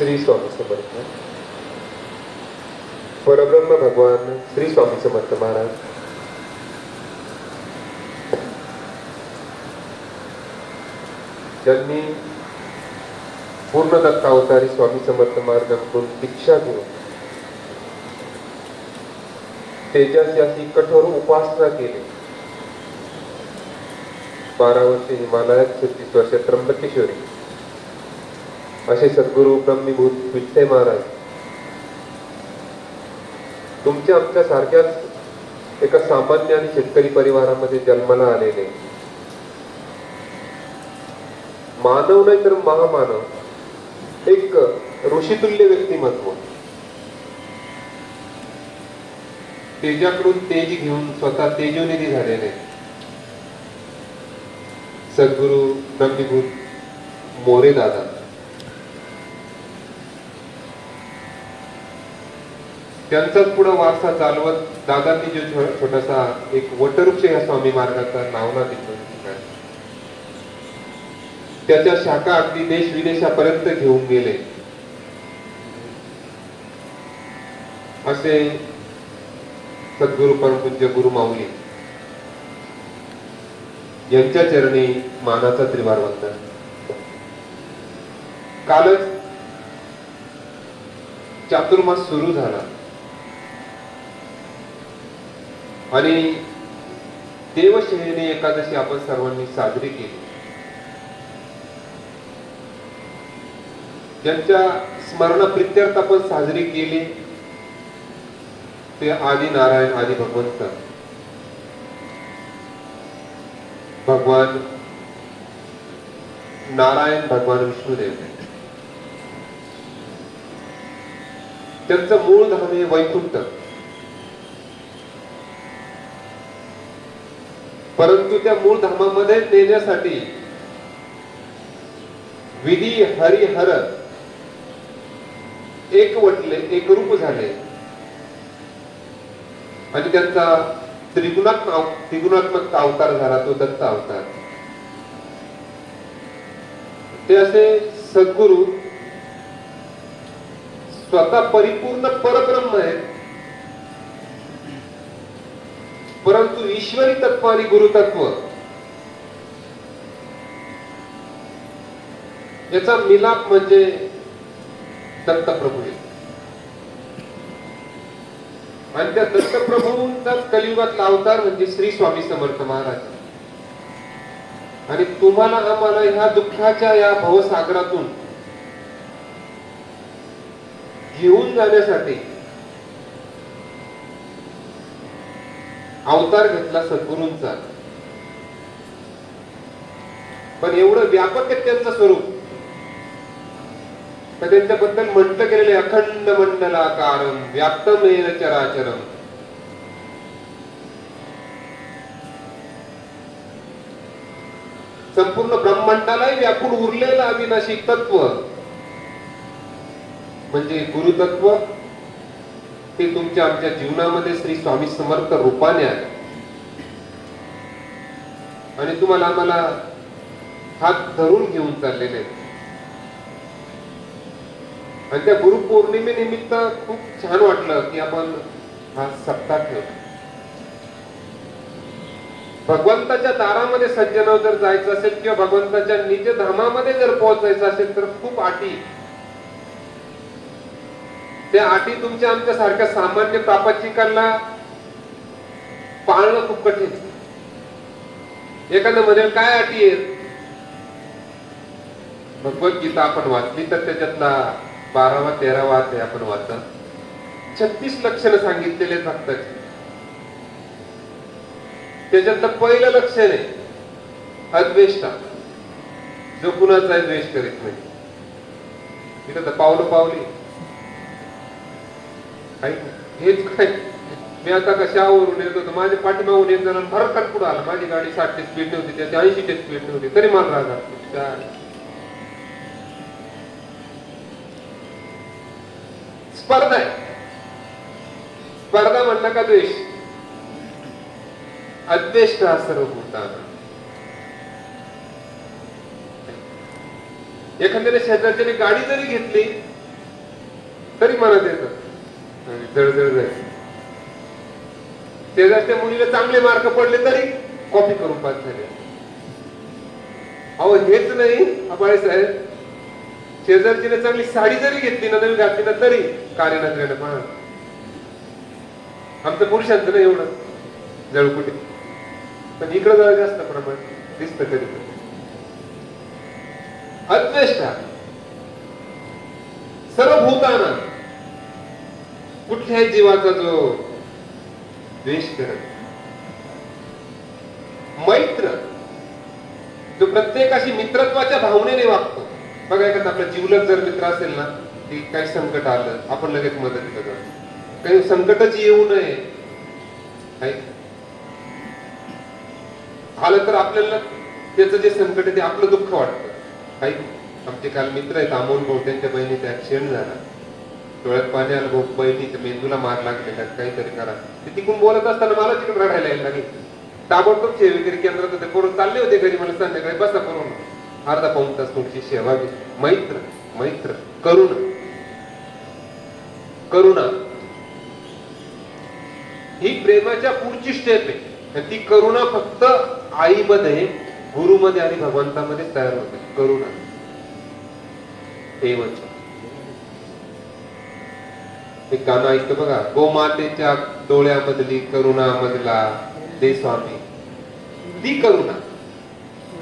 श्री स्वामी समर्थ. परब्रह्म भगवान श्री स्वामी समर्थ महाराज ज्यांनी पूर्ण दत्तावतारी स्वामी समर्थ मार्गातून दीक्षा घेऊन तेजाची अशी कठोर उपासना केली. 12 वर्षे हिमालयात, 36 वर्षे त्र्यंबकेश्वरी असे सद्गुरू ब्रह्मीभूत विठ्ठल महाराज तुमच्या आमच्या सारख्याच एका सामान्य आणि शेतकरी परिवारामध्ये जन्माला आलेले मानव नाही तर महामानव, एक ऋषितुल्य व्यक्तिमत्व. तेजाकडून तेज घेऊन स्वतः तेजोनिधी झालेले सद्गुरू ब्रह्मीभूत मोरे दादा. त्यांचाच पुढे वारसा चालवत दादांनी जो छोटासा एक वटवृक्ष या स्वामी मार्गाचा नावना दिला, त्याच्या शाखा अगदी देश विदेशापर्यंत घेऊन गेले. असे सद्गुरू परमपूज्य गुरु माऊली यांच्या चरणी मानाचा त्रिवार वंदन. कालच चातुर्मास सुरू झाला आणि देवशयनी एकादशी आपण सर्वांनी साजरी केली. ज्यांच्या स्मरणाप्रित्यर्थ आपण साजरी केली ते आदि नारायण आदि भगवंत भगवान नारायण, भगवान विष्णुदेव. त्यांचं मूळ धाम हे वैकुंठ, परंतु त्या मूळ धामामध्ये नेण्यासाठी विधी हरिहर एक रूप झाले आणि त्यांचा त्रिगुणात्मक अवतार झाला तो दत्त अवतार. ते असे सद्गुरू स्वतः परिपूर्ण परब्रह्म आहेत, परंतु ईश्वरी तत्व आणि गुरुतत्व याचा मिलाप म्हणजे दत्तप्रभू. आणि त्या दत्तप्रभूंचा कलियुगातला अवतार म्हणजे श्री स्वामी समर्थ महाराज. आणि तुम्हाला आम्हाला ह्या दुःखाच्या या भवसागरातून घेऊन जाण्यासाठी अवतार घेतला सद्गुरूंचा. पण एवढं व्यापक आहे त्यांचं स्वरूप, तर त्यांच्याबद्दल म्हटलं गेलेले अखंड मंडलाकारं व्याप्तमेन चराचरं. संपूर्ण ब्रह्मांडालाही व्यापून उरलेलं अविनाशी तत्व म्हणजे गुरुतत्व. ते तुमच्या आमच्या जीवनामध्ये श्री स्वामी समर्थ रूपाने आहे आणि तुम्हाला आम्हाला हात धरून घेऊन चाललेले आहेत. आणि त्या गुरुपौर्णिमे निमित्त खूप छान वाटलं की आपण हा सप्ताह ठेवला. भगवंताच्या दारामध्ये सज्जनावर जर जायचं असेल किंवा भगवंताच्या निज धामामध्ये जर पोहोचायचं असेल तर खूप अटी. त्या अटी तुमच्या आमच्या सारख्या सामान्य प्रापंचिकांना पाळणं खूप कठीण. एखादं म्हणेल काय अटी आहेत? भगवद्गीता आपण वाचली तर त्याच्यातला 12वा 13वा अध्याय आपण वाचा. 36 लक्षणं सांगितलेले आहेत भक्ताची. त्याच्यातलं पहिलं लक्षण आहे अद्वेष्टा, जो कुणाचा द्वेष करीत नाही. तिथं तर पावलं पावली हेच काय. मी आता कशावरून येत होतो, माझ्या पाठीमागून एक जण भरकन पुढे आला. माझी गाडी 60ची स्पीड नव्हती, त्याची 80ची स्पीड नव्हती, तरी मला राग आला. स्पर्धा आहे. स्पर्धा म्हणला का द्वेष? अद्वेष्ट हा सर्वभूतानां. एखाद्याने शेजारच्याने गाडी जरी घेतली तरी मनात येतं जळजळ जायचं. शेजारच्या मुलीला चांगले मार्क पडले तरी कॉपी करून पास झाले. अहो हेच नाही अबाळे साहेब, शेजारचीने चांगली साडी जरी घेतली ना, नवी घातली ना, तरी कार्यानंतर पहा. आमचं पुरुषांचं नाही एवढं जळकुटे, पण इकडं जरा जास्त प्रमाण दिसत. कधी अद्वेष्टा सर्वभूताना, कुठल्याही जीवाचा जो द्वेष करत. मैत्र, जो प्रत्येकाशी मित्रत्वाच्या भावनेने वागतो. बघा एखादा आपला जीवलग जर मित्र असेल ना, की काही संकट आलं आपण लगेच मदत करतो. काही संकटच येऊ नये आलं तर आपल्याला त्याचं जे संकट आहे ते आपलं दुःख वाटतं. काही आमचे काल मित्र आहेत अमोल भाऊ, त्यांच्या बहिणीचा ऍक्सिडेंट झाला. डोळ्यात पाणी आलं, भाऊ बहिणीच्या मेंदूला मार लागले का, काहीतरी करा. ते तिकडून बोलत असताना मला तिकडे रडायला यायला लागेल. ताबडतोब सेवेकरी केंद्रात होते, पोरं चालले होते घरी. मला संध्याकाळी बसा करून अर्धा पाऊण तास तुमची सेवा घे. मैत्र, मैत्र, करुणा, करुणा ही प्रेमाच्या पुढची स्टेप आहे. आणि ती करुणा फक्त आईमध्ये, गुरुमध्ये आणि भगवंतामध्ये तयार होते. करुणा हे वचन. एक गाणं ऐकतं बघा, गोमातेच्या डोळ्यामधली करुणा मधला दे स्वामी. ती करुणा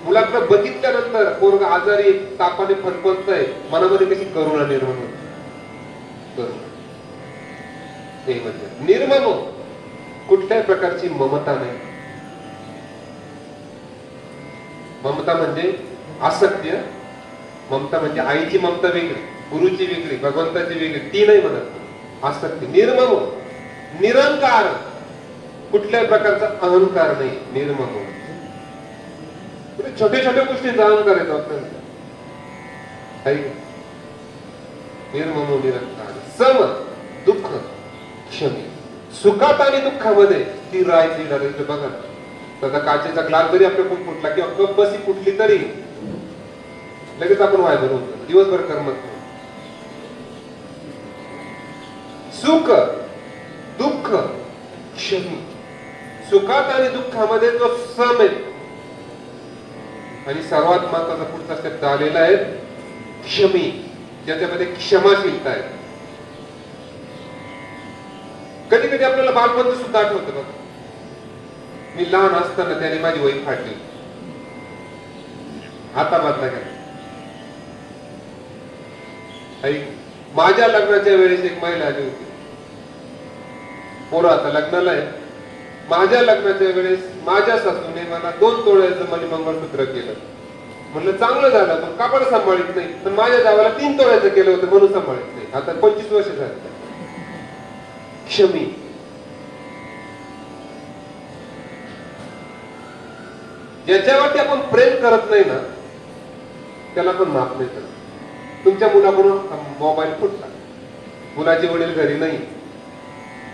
मुलाकडे बघितल्यानंतर पोरगा आजारी तापाने फणफणतय, मनामध्ये कशी करुणा निर्माण होते. करुणा हे वचन. निर्मम, कुठल्याही प्रकारची ममता नाही. ममता म्हणजे असत्य. ममता म्हणजे आईची ममता वेगळी, गुरुची वेगळी, भगवंताची वेगळी, ती नाही म्हणत. असत्य. निर्मम, निरंकार, कुठल्याही प्रकारचा अहंकार नाही. निर्मम, छोट्या छोट्या गोष्टींचा अहंकार येतो आपल्याला. निर्मम, निरंकार. सम, दुःख क्षमी, सुखात आणि दुःखामध्ये ती राहायची लढायचं. बघा आता काचेचा ग्लास जरी आपल्याकडून फुटला किंवा कप बसी फुटली तरी लगेच आपण वाय बनवून दिवसभर करमत नाही. सुख, दुःख क्षमी, सुखात आणि दुःखामध्ये तो सम आहे. आणि सर्वात महत्वाचा पुढचा शब्द आलेला आहे क्षमी, ज्याच्यामध्ये क्षमाशीलता आहे. कधी कधी आपल्याला बालपण सुद्धा आठवतं बघा. मी लहान असताना त्याने माझी वही फाटली, आता बदला गेला. माझ्या लग्नाच्या वेळेस एक महिला आली होती. पोरं आता लग्नाला आहे. माझ्या लग्नाच्या वेळेस माझ्या सासूने मला 2 तोळ्याचं मणिमंगळसूत्र केलं. म्हणलं चांगलं झालं, पण कापड सांभाळीत नाही. पण माझ्या जावाला 3 तोळ्याचं केलं होतं म्हणून सांभाळीत नाही. आता 25 वर्ष झाली. क्षमी, ज्याच्यावरती आपण प्रेम करत नाही ना त्याला पण माफ नाही करत. तुमच्या मुलाकडून मोबाईल फुटला, मुलाचे वडील घरी नाही,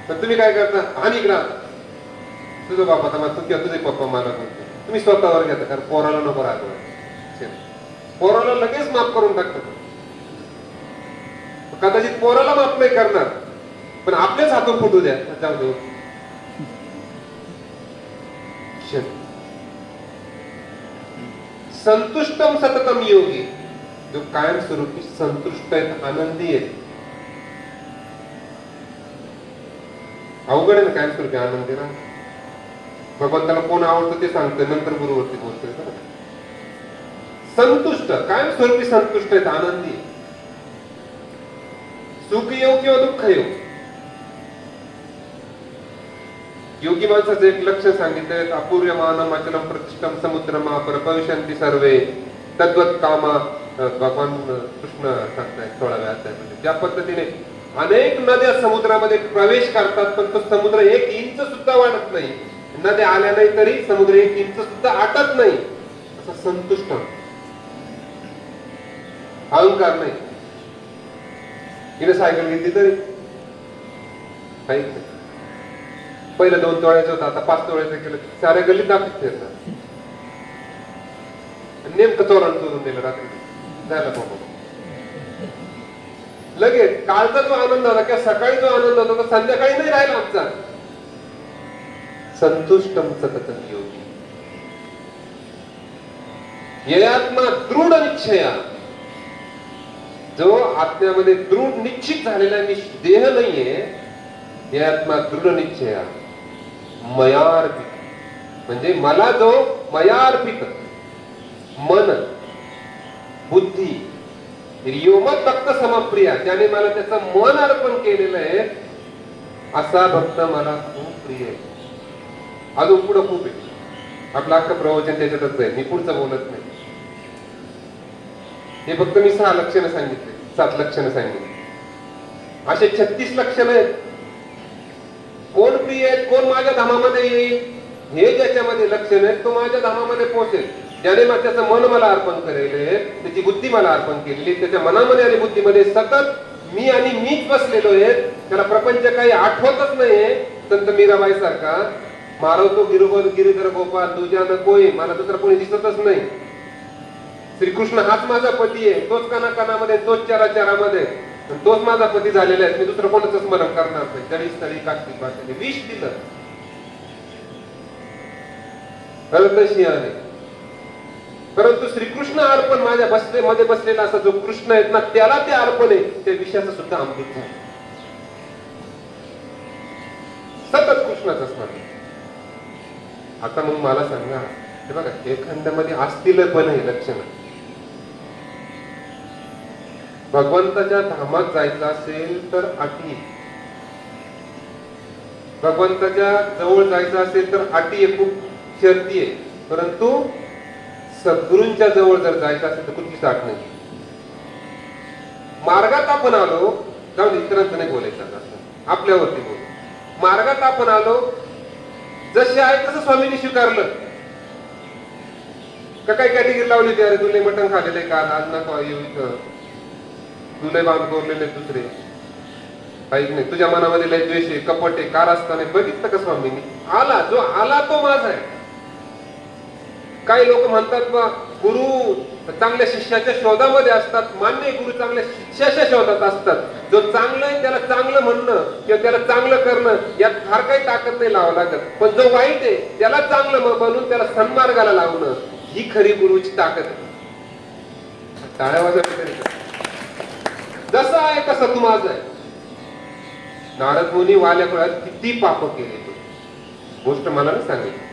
तर तुम्ही काय करता? आणि इकडा तुझं बाबा तर तू किंवा तुझे पप्पा मला म्हणतो, तुम्ही स्वतःवर घेता. कारण पोराला नको राहतो, पोराला लगेच माफ करून टाकतात. कदाचित पोराला माफ नाही करणार, पण आपल्याच हातून फुटू द्या. जाऊ दे. संतुष्टम सततम योगी, जो कायमस्वरूपी संतुष्ट आहेत, आनंदी आहेत. अवघड आहे ना कायमस्वरूपी आनंदी ना. भगवंताला कोण आवडतं ते सांगतं, नंतर गुरुवरती बोलतोय. संतुष्ट, कायमस्वरूपी संतुष्ट आहेत, आनंदी. सुख येऊ किंवा दुःख येऊ. योगी माणसाचं एक लक्ष सांगितलंय, अपूर्यमानम अचलम प्रतिष्ठम समुद्रमा परपविशन्ति सर्वे तद्वत कामा. भगवान कृष्ण सांगताय 16व्या अध्यायामध्ये. ज्या पद्धतीने अनेक नद्या समुद्रामध्ये प्रवेश करतात, पण तो समुद्र 1 इंच सुद्धा वाढत नाही. नद्या आल्या नाही तरी समुद्र 1 इंच सुद्धा आटत नाही. असं संतुष्ट, अहंकार नाही. हिने सायकल घेतली तरी पहिलं 2 तोळ्याचं होतं, आता 5 तोळ्याचं केलं. साऱ्या गल्लीत दाखवत फिरणार. नेमकं चोरानं चोरून दिलं रात्री, झालं बाबा. लगेच कालचा जो आनंद होता किंवा सकाळी जो आनंद होता तो संध्याकाळी नाही राहिला आमचा. संतुष्टम सततम योगी ययात्मा दृढ निश्चया, जो आत्म्यामध्ये दृढ निश्चित झालेला देह नाहीये, ययात्मा दृढ निश्चया मयार्पित, म्हणजे मला जो मयार्पित मन बुद्धी योमत भक्त समप्रिया, त्याने मला त्याचं मन अर्पण केलेलं आहे, असा भक्त मला खूप प्रिय आहे. अजून पुढं खूप आहे. आपलं अख्खं प्रवचन त्याच्यातच आहे, मी पुढचं बोलत नाही. हे फक्त मी 6 लक्षणं सांगितले, 7 लक्षणं सांगितले. असे 36 लक्षणं आहेत. कोण प्रिय आहेत, कोण माझ्या धामामध्ये येईल, हे ज्याच्यामध्ये लक्षण आहेत तो माझ्या धामामध्ये पोहोचेल. ज्याने त्याचं मन मला अर्पण केलेले, त्याची बुद्धी मला अर्पण केलेली, त्याच्या मनामध्ये आणि बुद्धीमध्ये सतत मी आणि मीच बसलेलो आहे, त्याला प्रपंच काही आठवतच नाहीये. संत मीराबाई सारखा मारवतो गिरिधर गोपाल तुझ्या नकोय, मला दुसरा कोणी दिसतच नाही. श्रीकृष्ण हाच माझा पती आहे, तोच कणाकणामध्ये, तोच चराचरामध्ये, तोच माझा पती झालेला आहे. मी दुसरं कोणाचं स्मरण करणार नाही. जडी स्थळी काष्टी पाशाने विष दिलं तशी आहे. परंतु श्रीकृष्ण अर्पण माझ्या मध्ये बसलेला असा जो कृष्ण आहेत ना, त्याला ते अर्पण आहे, त्या विषयाचं सुद्धा अमृत झालं. सतत कृष्णाचं स्मरण. आता मग मला सांगा, हे बघा एखाद्यामध्ये असतील पण हे लक्षण, भगवंताच्या धामात जायचं असेल तर अटी, भगवंताच्या जवळ जायचं असेल तर अटी आहे, खूप शर्ती आहे. परंतु सद्गुरूंच्या जवळ जर जायचं असेल तर कुठलीच अट नाही. मार्गात आपण आलो, जाऊन इतरांचं नाही बोलायचं, आपल्यावरती बोल. मार्गात आपण आलो, जसे आहे तसं स्वामींनी स्वीकारलं का? काय कॅटेगरी लावली होती, अरे तुला मटण खाल्लेलं आहे का, आज नको येऊ इथं, तुला बांध कोरलेले दुसरे, ऐक नाही, तुझ्या मनामध्ये लय द्वेष आहे, कपट आहे, कारस्थान आहे. बघितलं का स्वामींनी? आला जो आला तो माझा आहे. काही लोक म्हणतात बा गुरु चांगल्या शिष्याच्या शोधामध्ये असतात. मान्य, गुरु चांगल्या शिष्याच्या शोधात असतात. जो चांगलं आहे त्याला चांगलं म्हणणं किंवा त्याला चांगलं करणं यात फार काही ताकद नाही लावावं लागत. पण जो वाईट आहे त्याला चांगलं बनवून त्याला सन्मार्गाला लावणं, ही खरी गुरुची ताकद आहे. टाळ्या वाजवल्या. जसं आहे तसं तू माझं आहे. नारद मुनी वाल्या काळात किती पाप केले, गोष्ट मला नाही सांगितली.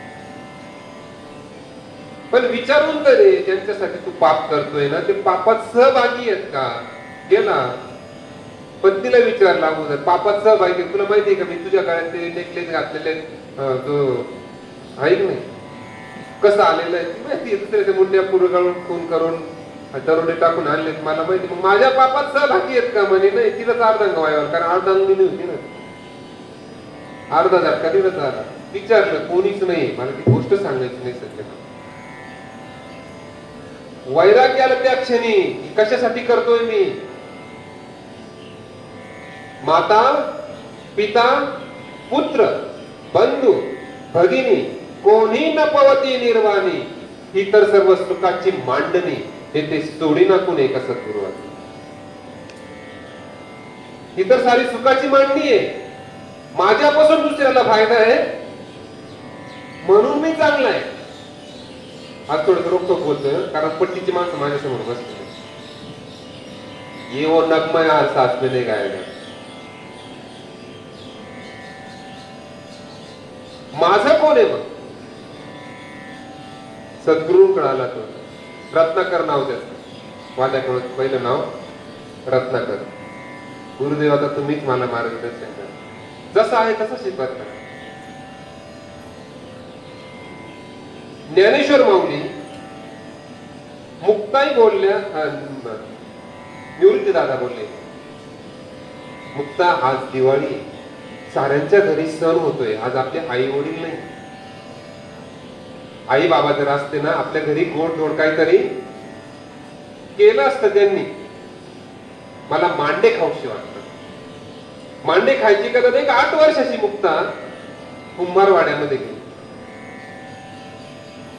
पण विचारून तरी ज्यांच्यासाठी तू पाप करतोय ना, ते पापात सहभागी आहेत का? गेला पत्नीला विचारला अगोदर, पापात सहभागी तुला माहितीये का? मी तुझ्या गळ्यात ते नेकलेस घातलेले जो ऐक नाही कसं आलेलं आहे माहिती, दुसऱ्याच्या मुंड्या पुरगाळून खून करून दरोडे टाकून आणलेत, मला माहिती. मग माझ्या पापात सहभागी आहेत का? म्हणे नाही, तिलाच अर्धांग व्हायवर, कारण अर्धांगिनी होती ना, अर्धा झटका तिला झाला. विचारलं, कोणीच नाही, मला ती गोष्ट सांगायची नाही सध्या. वैराग्याला त्या क्षणी कशासाठी करतोय मी? माता पिता पुत्र बंधू भगिनी कोणी न पवती निर्वाणी, ही तर सर्व सुखाची मांडणी, हे ते सोडी ना कुणी एका सद्गुरुवाची. ही तर सारी सुखाची मांडणी आहे. माझ्यापासून दुसऱ्याला फायदा आहे म्हणून मी चांगला आहे. आज थोडं रोखोक बोलतोय कारण पट्टीची माणसं माझ्यासमोर बसले. ये वो नगमा यार साथ में नहीं गाएगा. माझं कोण आहे मग? सद्गुरूंकडे आला तो. रत्नाकर नाव त्याचं, माझ्याकडे पहिलं नाव रत्नाकर. गुरुदेव आता तुम्हीच मला मार्गदर्शन करा, जसं आहे तसं स्वीकार करा. ज्ञानेश्वर माऊली मुक्ताई बोलल्या, निवृत्ती दादा बोलले, मुक्ता आज दिवाळी, साऱ्यांच्या घरी सण होतोय, आज आपले आई वडील नाही. आई बाबा जर असते ना आपल्या घरी गोड धोड काहीतरी केलं असतं त्यांनी. मला मांडे खाऊशी वाटत. मांडे खायची का? 8 वर्षाची मुक्ता कुंभारवाड्यामध्ये गेली.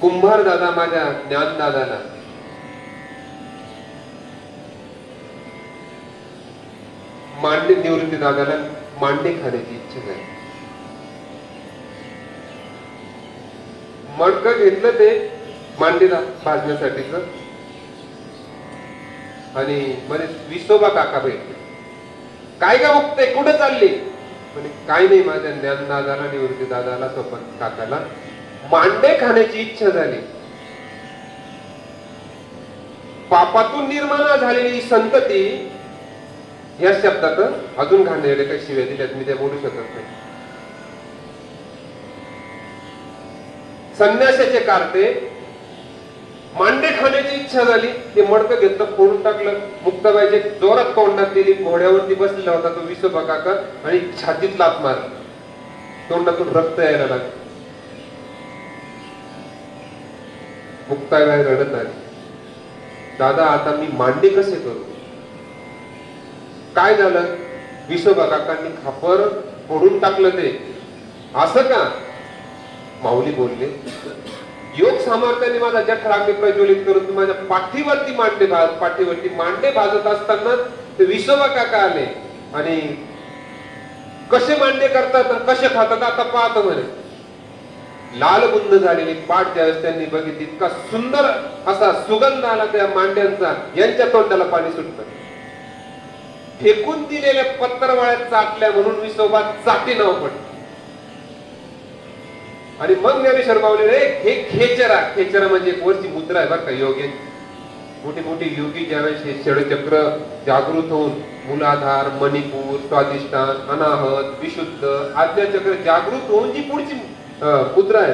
कुंभार दादा माझ्या ज्ञान दादाला मांडे निवृत्ती दादाला मांडे खाण्याची इच्छा झाली. मडकं घेतलं ते मांडीला भाजण्यासाठीच आणि म्हणे विसोबा काका भेटले. काय का बघते, कुठे चालली? म्हणे काय नाही, माझ्या ज्ञानदादाला निवृत्ती दादाला स्वपन काकाला मांडे खाण्याची इच्छा झाली. पापातून निर्माण झालेली संतती या शब्दात अजून घाणेरडे काही शिव्या दिल्यात, मी त्या बोलू शकत नाही. संन्यासाचे कार्टे मांडे खाण्याची इच्छा झाली. ते मडकं घेतलं, फोडून टाकलं. मुक्ताबाईचे जोरात तोंडात दिली. घोड्यावरती बसलेला होता तो विसोबा काका आणि छातीत लाथ मारली. तोंडातून रक्त यायला लागलं. मुक्ताबाई रडत आली, दादा आता मी मांडे कसे करू? काय झालं? विसोबा काकांनी खापर फोडून टाकलं. ते असं का? माऊली बोलले, योग सामर्थ्याने माझा जठराग्नी प्रज्वलित करून माझ्या पाठीवरती मांडे भाजत असताना ते विसोबा काका आले आणि कसे मांडे करतात आणि कसे खातात आता पाहतो म्हणे. लाल बुंद झालेली पाठ ज्यावेळेस त्यांनी बघितली, इतका सुंदर असा सुगंध आला त्या मांड्यांचा, यांच्या तोंडाला पाणी सुटलं. फेकून दिलेल्या पत्तरवाळ्यात चाटल्या म्हणून विसोबा चाटी नाव पडलं. आणि मग ज्ञानेश्वर माऊली हे खेचरा म्हणजे एक वरची मुद्रा आहे बरं का. योगी मोठी मोठी योगी ज्यावेळेस हे षडचक्र जागृत होऊन मूलाधार, मणिपूर, स्वाधिष्ठान, अनाहत, विशुद्ध, आज्ञाचक्र जागृत होऊन जी पुढची मुद्रा आहे,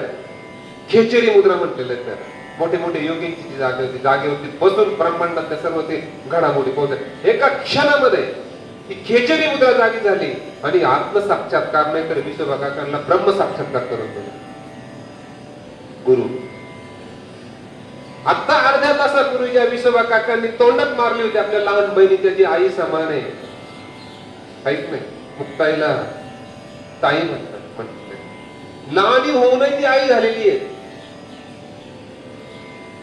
खेचरी मुद्रा म्हटलेलं आहे त्याला. मोठे मोठे योगींची जी जागा होती, जागेवरती बसून ब्रह्मांडात सर्व ते घडामोडी पोहोचत. एका क्षणामध्ये ही खेचरी मुद्रा जागी झाली आणि आत्मसाक्षात्कार नाही तर विसोबा काकांना ब्रह्म साक्षात्कार करून दिला गुरु. आता अर्ध्या तासापूर्वी विसोबा काकांनी तोंडात मारली होती आपल्या लहान बहिणीच्या जी आई समान आहे, ऐक नाही, मुक्ताईला ताई म्हणतात. लहानी होऊनही ती आई झालेली आहे.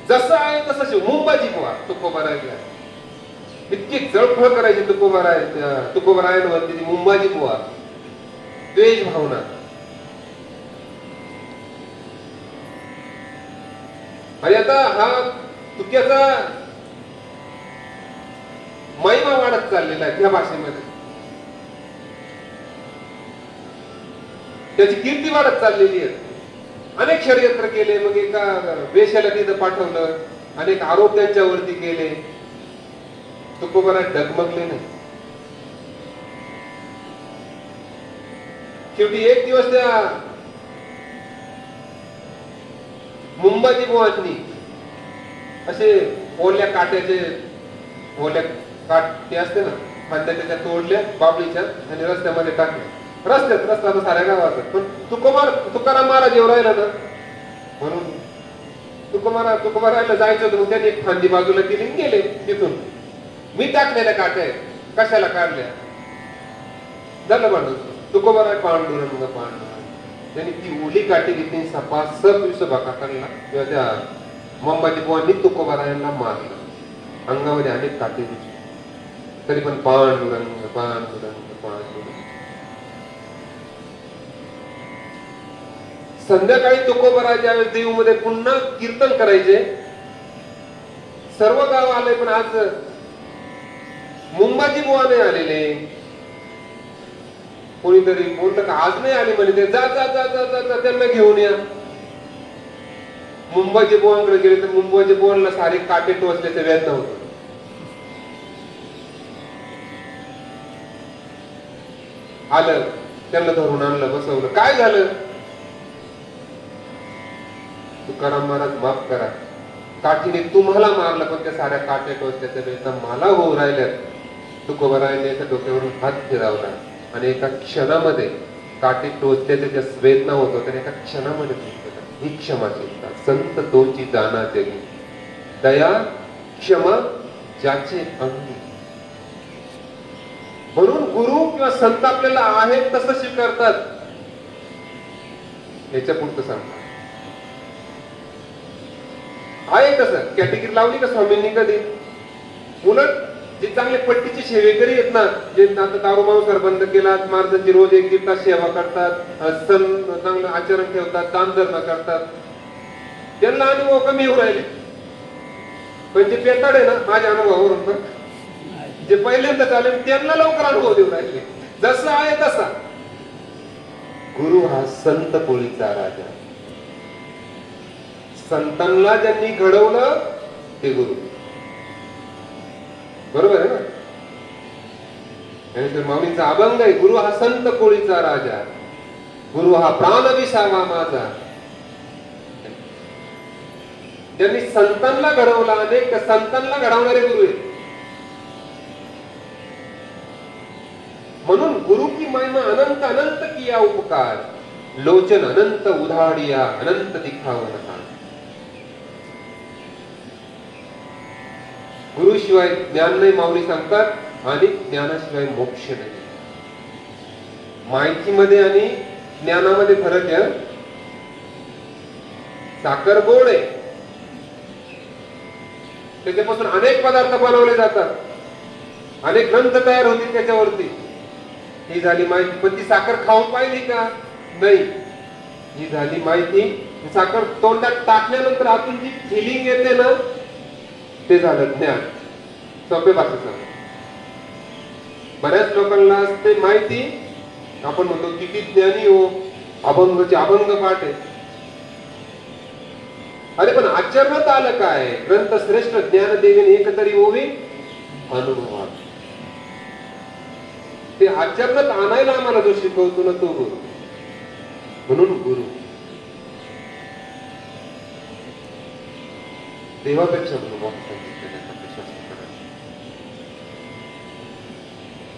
जसं आहे तसं शिव. मुंबाजी बुवा तुकोबारायला इतकी जळफळ करायची तुकोबारायांवरती मुंबाजी बुवा. द्वेष भावना. आणि आता हा तुक्याचा महिमा वाढत चाललेला आहे त्या भाषेमध्ये. त्याची कीर्ती वाढत चाललेली आहे. अनेक षडयंत्र केले, मग एका वेश्याला तिथं पाठवलं, अनेक आरोप त्यांच्यावरती केले. तुकोबाराय डगमगले नाही. शेवटी एक दिवस त्या मुंबाजी बुवांनी असे ओल्या काट्याचे ओल्या काटे असते ना, फांद्या त्या तोडल्या बाबळीच्या आणि रस्त्यामध्ये टाकल्या. रस्ता साऱ्या गावात. पण तुकाराम महाराज येऊ राहिला ना म्हणून तुकोबारायला जायचं होतं. त्यांनी एक फांदी बाजूला केली गेले तिथून. मी टाकलेल्या काट्या आहेत, कशाला काढल्या? झालं म्हणून तुकोबाराय पांडुरंग त्यांनी ती ओली काठी घेतली. सपासप विसोबा काकांना किंवा त्या मुंबाजी बुवांनी तुकोबारायांना मारलं. अंगामध्ये अनेक काटे दिसले, तरी पण पांडुरंग पांडुरंग पांडुरंग. संध्याकाळी तुकोबाराय ज्यावेळेस देऊमध्ये पुन्हा कीर्तन करायचे, सर्व गाव आले, पण आज मुंबाजी बुवा नाही आलेले. कोणीतरी बोलत का आज नाही आले म्हणे. ते जा जा जा जा जा त्यांना घेऊन या. मुंबाजी बुवांकडे गेले तर मुंबाजी बुवांना सारे काटे टोचल्याचं वेदना होत. आलं, त्यांना धरून आणलं, बसवलं. काय झालं? तुकाराम महाराज माफ करा, काठीने तुम्हाला मारलं पण त्या साऱ्या काटे टोचल्याच्या वेदना मला होऊ राहिल्यात. तुकोबारायांनी एका डोक्यावरून हात फिरवला आणि एका क्षणामध्ये काटे टोचल्याच्या ज्या वेदना होत होत्या एका क्षणामध्ये ही क्षमा चिंता. संत तोची जाना जगी, दया क्षमा ज्याचे अंगी. म्हणून गुरु किंवा संत आपल्याला आहेत तसं स्वीकारतात. याच्या पुढचं सांगतात आहे कसं कॅटेगरी लावली का स्वामींनी कधी? उलट जे चांगले पट्टीचे सेवेकरी आहेत ना, जे आता दारू मांसाहार बंद केला, महाराजांची रोज 1-1.5 तास सेवा करतात, सण चांगलं आचरण ठेवतात, दान धर्म करतात, त्यांना अनुभव कमी होऊ राहिले. पण जे पेताड आहे ना, माझ्या अनुभवावरून पण जे पहिल्यांदा चालेल त्यांना लवकर अनुभव देऊ राहिले. जसं आहे तसा गुरु हा संत कोळीचा राजा. संतांना ज्यांनी घडवलं ते गुरु. बरोबर आहे ना? ज्ञानेश्वर माऊलींचा अभंग आहे, गुरु हा संत कोळीचा राजा, गुरु हा प्राण विसावा माझा. ज्यांनी संतांना घडवला, अनेक संतांना घडवणारे गुरु आहेत. म्हणून गुरु की महिमा अनंत अनंत किया उपकार, लोचन अनंत उधाडिया अनंत दिखावन हा. गुरु शिवाय ज्ञान नाही माऊली सांगतात, आणि ज्ञानाशिवाय मोक्ष नाही. माहितीमध्ये आणि ज्ञानामध्ये फरक आहे. साखर गोड आहे, त्याच्यापासून अनेक पदार्थ बनवले जातात, अनेक ग्रंथ तयार होतील त्याच्यावरती. ही झाली माहिती. पण ती साखर खाऊन पाहिली का? नाही. ही झाली माहिती. साखर तोंडात टाकल्यानंतर आतून जी फिलिंग येते ना, ते झालं ज्ञान. सोपे भाषेत बऱ्याच लोकांना असते माहिती, आपण म्हणतो किती ज्ञानी हो, अभंगचे अभंग पाठ आहे. अरे पण आचरणात आलं काय? ग्रंथ श्रेष्ठ ज्ञान देवीन एक तरी ओवी अनुभवात. ते आचरणात आणायला आम्हाला जो शिकवतो ना, तो गुरु. म्हणून गुरु देवापेक्षा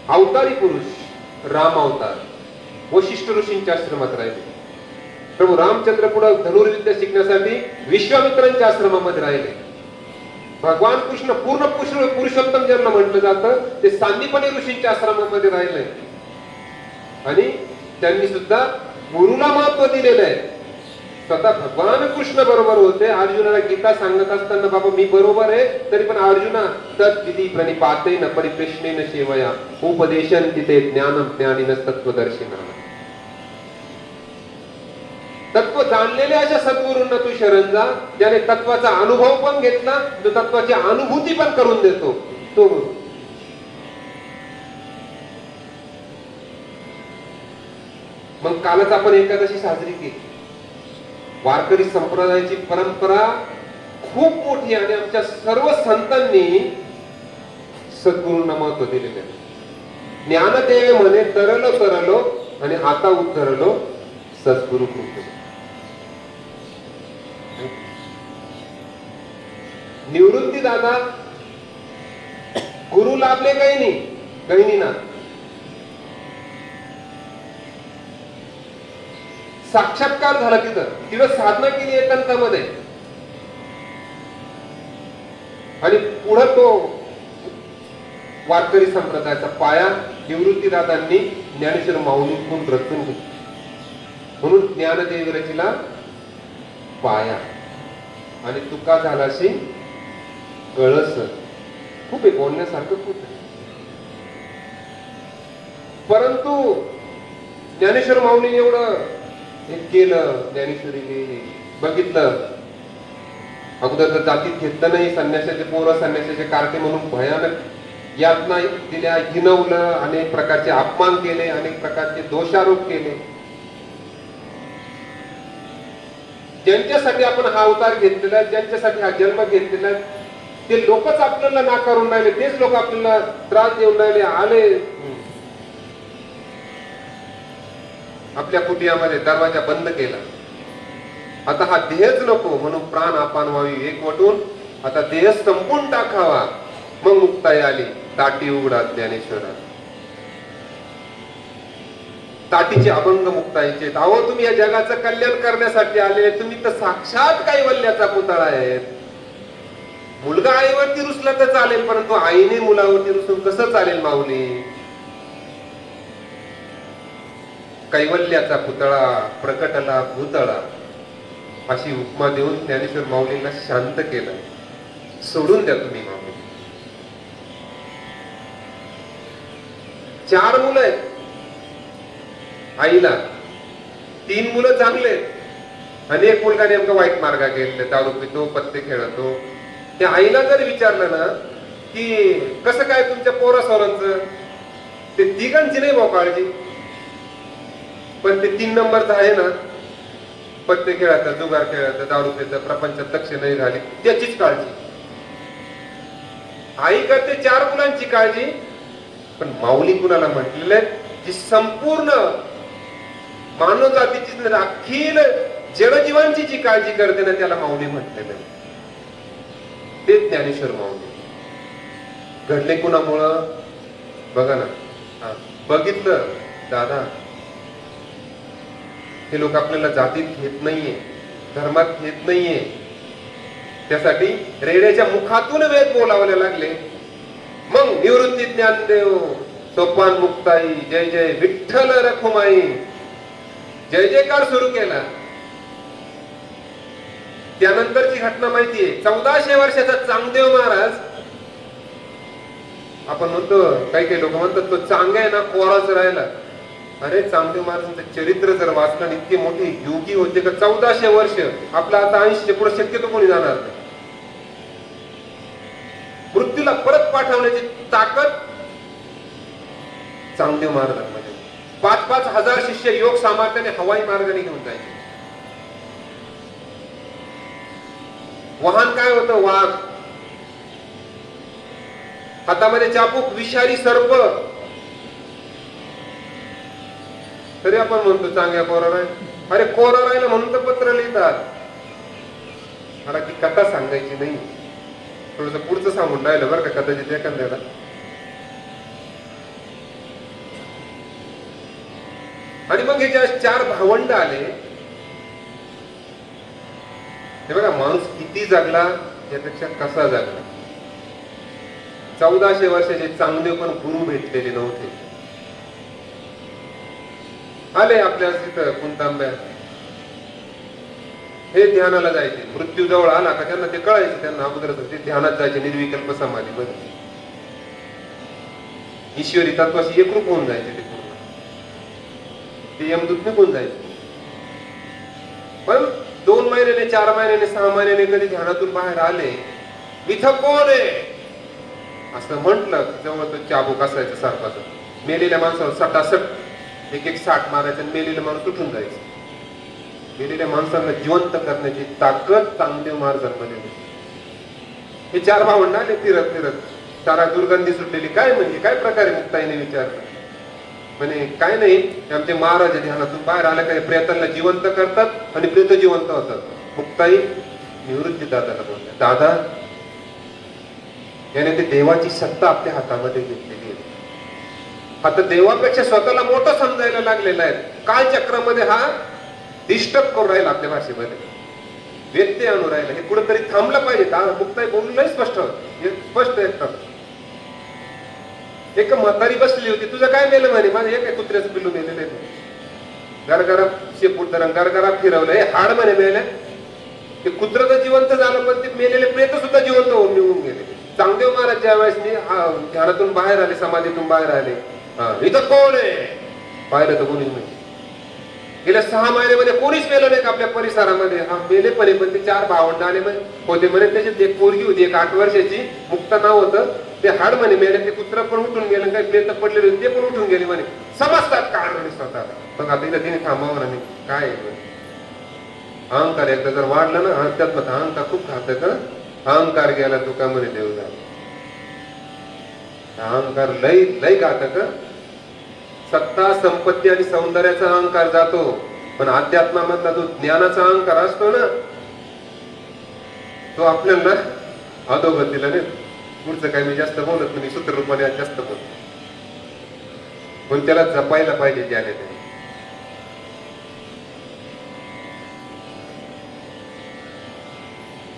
अवतारी पुरुष राम अवतार वशिष्ठ ऋषींच्या आश्रमात राहिले. प्रभू रामचंद्र पुढे धनुर्विद्या शिकण्यासाठी विश्वामित्रांच्या आश्रमामध्ये राहिले. भगवान कृष्ण पूर्ण पुरुषोत्तम ज्यांना म्हटलं जातं, ते सांदीपनी ऋषींच्या आश्रमामध्ये राहिले. आणि त्यांनी सुद्धा गुरुला महत्व दिलेलं आहे. स्वतः भगवान कृष्ण बरोबर होते. अर्जुनाला गीता सांगत असताना, बाबा मी बरोबर आहे, तरी पण अर्जुना तद्विधी प्रणिपातेन परिप्रश्नेन सेवया उपदेशन तिथे ज्ञानम ज्ञानिन तत्वदर्शिना. तत्व जाणलेले अशा सद्गुरूंना तू शरण जा, ज्याने तत्वाचा अनुभव पण घेतला, जो तत्वाची अनुभूती पण करून देतो, तो गुरु. मग कालच आपण एकादशी साजरी केली. वारकरी संप्रदायाची परंपरा खूप मोठी आणि आमच्या सर्व संतांनी सद्गुरूंना महत्व दिलेले आहे. ज्ञानदेवे म्हणे तरलो तरलो आणि आता उतरलो सद्गुरु कृपे. निवृत्ती दादा गुरु लाभले गहिनीनाथ. साक्षात्कार झाला तिथं साधना केली एकांतामध्ये. आणि पुढे तो वारकरी संप्रदायाचा पाया निवृत्तीदादांनी ज्ञानेश्वर माऊलींकडून रचून घेतला. म्हणून ज्ञानदेव रचिला पाया आणि तुका झालाशी कळस. खूप आहे बोलण्यासारखं, खूप आहे. परंतु ज्ञानेश्वर माऊलीने एवढं हे केलं. ज्ञानेश्वरीने बघितलं, अगोदर तर जातीत घेतलं नाही. संन्यासाचे पोरं, संन्यासाचे कार्टे म्हणून भयानक यातना दिल्या, हिनवलं, अनेक प्रकारचे अपमान केले, अनेक प्रकारचे दोषारोप केले. ज्यांच्यासाठी आपण हा अवतार घेतलेला, ज्यांच्यासाठी हा जन्म घेतलेला, ते लोकच आपल्याला नाकारून राहिले. तेच लोक आपल्याला त्रास देऊन राहिले. आले आपल्या कुटियामध्ये, दरवाजा बंद केला. आता हा देहच नको, म्हणून प्राण आपण व्हावी एकवटून आता देह संपून टाकावा. मग मुक्ताई आली. ताटी उघडा ज्ञानेश्वरा. ताटीचे अभंग मुक्ताईचे. अहो तुम्ही या जगाचं कल्याण करण्यासाठी आले. तुम्ही तर साक्षात कैवल्याचा पुतळा आहेत. मुलगा आईवरती रुसला तर चालेल, परंतु आईने मुलावरती रुसून कसं चालेल माऊली? कैवल्याचा पुतळा प्रकटला भूतळा अशी उपमा देऊन ज्ञानेश्वर माऊलींना शांत केलं. सोडून द्या तुम्ही माऊली. 4 मुलं आहेत आईला, 3 मुलं चांगले आहेत आणि एक मुलगा नेमका वाईट मार्गा गेलेला, दारू पितो, पत्ते खेळतो. त्या आईला जर विचारलं ना की कसं काय तुमच्या पोरा सोरांचं, ते तिघांची नाही भाऊ काळजी, पण ते 3 नंबरचं आहे ना, पत्ते खेळायचं, जुगार खेळायचं, दारू पितं, प्रपंचात लक्ष नाही झाले, त्याचीच काळजी. आई करते 4 मुलांची काळजी, पण माऊली कुणाला म्हटलेलं आहे, जी संपूर्ण मानव जातीची, अखिल जडजीवांची जी काळजी करते ना, त्याला माऊली म्हटलेलं आहे. ते ज्ञानेश्वर माऊली. घडले कुणामुळं बघा ना, बघितलं दादा, हे लोक आपल्याला जातीत घेत नाहीये, धर्मात घेत नाहीये, त्यासाठी रेड्याच्या मुखातून वेद बोलावले लागले. मग निवृत्ती ज्ञानदेव, सोपान मुक्ताई, जय जय विठ्ठल रखुमाई, जय जयकार सुरू केला. त्यानंतरची घटना माहितीये, 1400 वर्षाचा चांगदेव महाराज, आपण म्हणतो, काही लोक म्हणतात तो चांगला आहे ना, कोराच राहिला. अरे चांगदेव महाराजांचं चरित्र जर वाचलं, इतके मोठे योगी होते का 1400 वर्ष, आपला आता 80 पुढे शक्यतो कोणी जाणार नाही. मृत्यूला परत पाठवण्याची ताकद चांगदेव महाराजांमध्ये. 5-5 हजार शिष्य योग सामर्थ्याने हवाई मार्गाने घेऊन जायचे. वाहन काय होतं? वाघ, हातामध्ये चाबूक, विषारी सर्प. तरी आपण म्हणतो चांगल्या कोरा राय. अरे कोरा राहिला म्हणून तर पत्र लिहितात. मला ती कथा सांगायची नाही, थोडस पुढचं सांगून राहिलं बरं का, कदाचित एखाद्याला. आणि मग हे ज्या 4 भावंड आले, हे बघा माणूस किती जगला यापेक्षा कसा जगला. 1400 वर्षाचे चांगले पण गुरु भेटलेले नव्हते. आले आपल्या तिथं कुंतांब्या, हे ध्यानाला जायचे. मृत्यू जवळ आला का त्यांना ते कळायचं, त्यांना अगोदर ते ध्यानात जायचे, निर्विकल्प समाधीमध्ये ईश्वरी तत्वाशी एकरूप होऊन जायचे. ते पूर्ण ते यमदूत निघून जायचे. पण 2 महिन्याने, 4 महिन्याने, 6 महिन्याने कधी ध्यानातून बाहेर आले, इथं कोण आहे असं म्हटलं, जवळ तो चाबूक असायचा सर्पाचा. मेलेल्या माणसावर सटासट एक 60 मारायचं आणि मेलेला माणूस उठून जायचं. मेलेल्या माणसांना जिवंत करण्याची ताकद चांगदेव महाराजांमध्ये होती. हे 4 भावंड आले फिरत फिरत, सारा दुर्गंधी सुटलेली. काय म्हणजे काय प्रकारे? मुक्ताईने विचारलं. म्हणे काय नाही, आमचे महाराज ध्यानातून बाहेर आले काय प्रेतांना जिवंत करतात आणि प्रेत जिवंत होतात. मुक्ताई निवृत्ती दादाला बोलल्या, दादा याने ते देवाची सत्ता आपल्या हातामध्ये घेतलेली आहे. आता देवापेक्षा स्वतःला मोठं समजायला लागलेला आहे. कालचक्रामध्ये हा डिस्टर्ब करून राहिला, आपल्या भाषेमध्ये व्यत्यय आणून राहिला. हे कुठेतरी थांबलं पाहिजे. मुक्ताई बोलूनही स्पष्ट एकदम. एक म्हातारी बसली होती, तुझं काय मेलं म्हणे? माझं एक कुत्र्याचं पिल्लू मेलेलं आहे. गरगरा शेपूट धरण गरगरा फिरवलं, हे हाड म्हणे मेले. ते कुत्र तर जिवंत झालं, पण ते मेलेले प्रेत सुद्धा जिवंत होऊन निघून गेले. चांगदेव महाराज ज्या वेळेस ध्यानातून बाहेर आले, समाधीतून बाहेर आले, इथं कोण आहे पाहिलं तर कोणीच नाही. गेल्या 6 महिन्यामध्ये कोणीच मेलं नाही आपल्या परिसरामध्ये. हा मेले पण ते 4 भावंड आले होते म्हणे. त्याच्यात एक पोरगी होती, एक 8 वर्षाची, मुक्ता नाव होतं. ते हाड म्हणे मेले. ते कुत्र पण उठून गेले, काही प्रेत पडलेले होते ते पण उठून गेले म्हणे. समजतात काय म्हणे स्वतः. मग आता इथं तिने थांबावं ना, काय अहंकार एकदा जर वाढला ना, त्यात मग अहंकार खूप खात का. अहंकार गेला तुका म्हणे देवदा. अहंकार लय लय घातक. सत्ता, संपत्ती आणि सौंदर्याचा अहंकार जातो, पण अध्यात्मामधला जो ज्ञानाचा अहंकार असतो ना, तो आपल्याला अधोगतीला नाही. पुढचं काय मी जास्त बोलत नाही, सूत्ररूपाने जास्त बोलतो, पण त्याला जपायला पाहिजे ज्याने त्याने.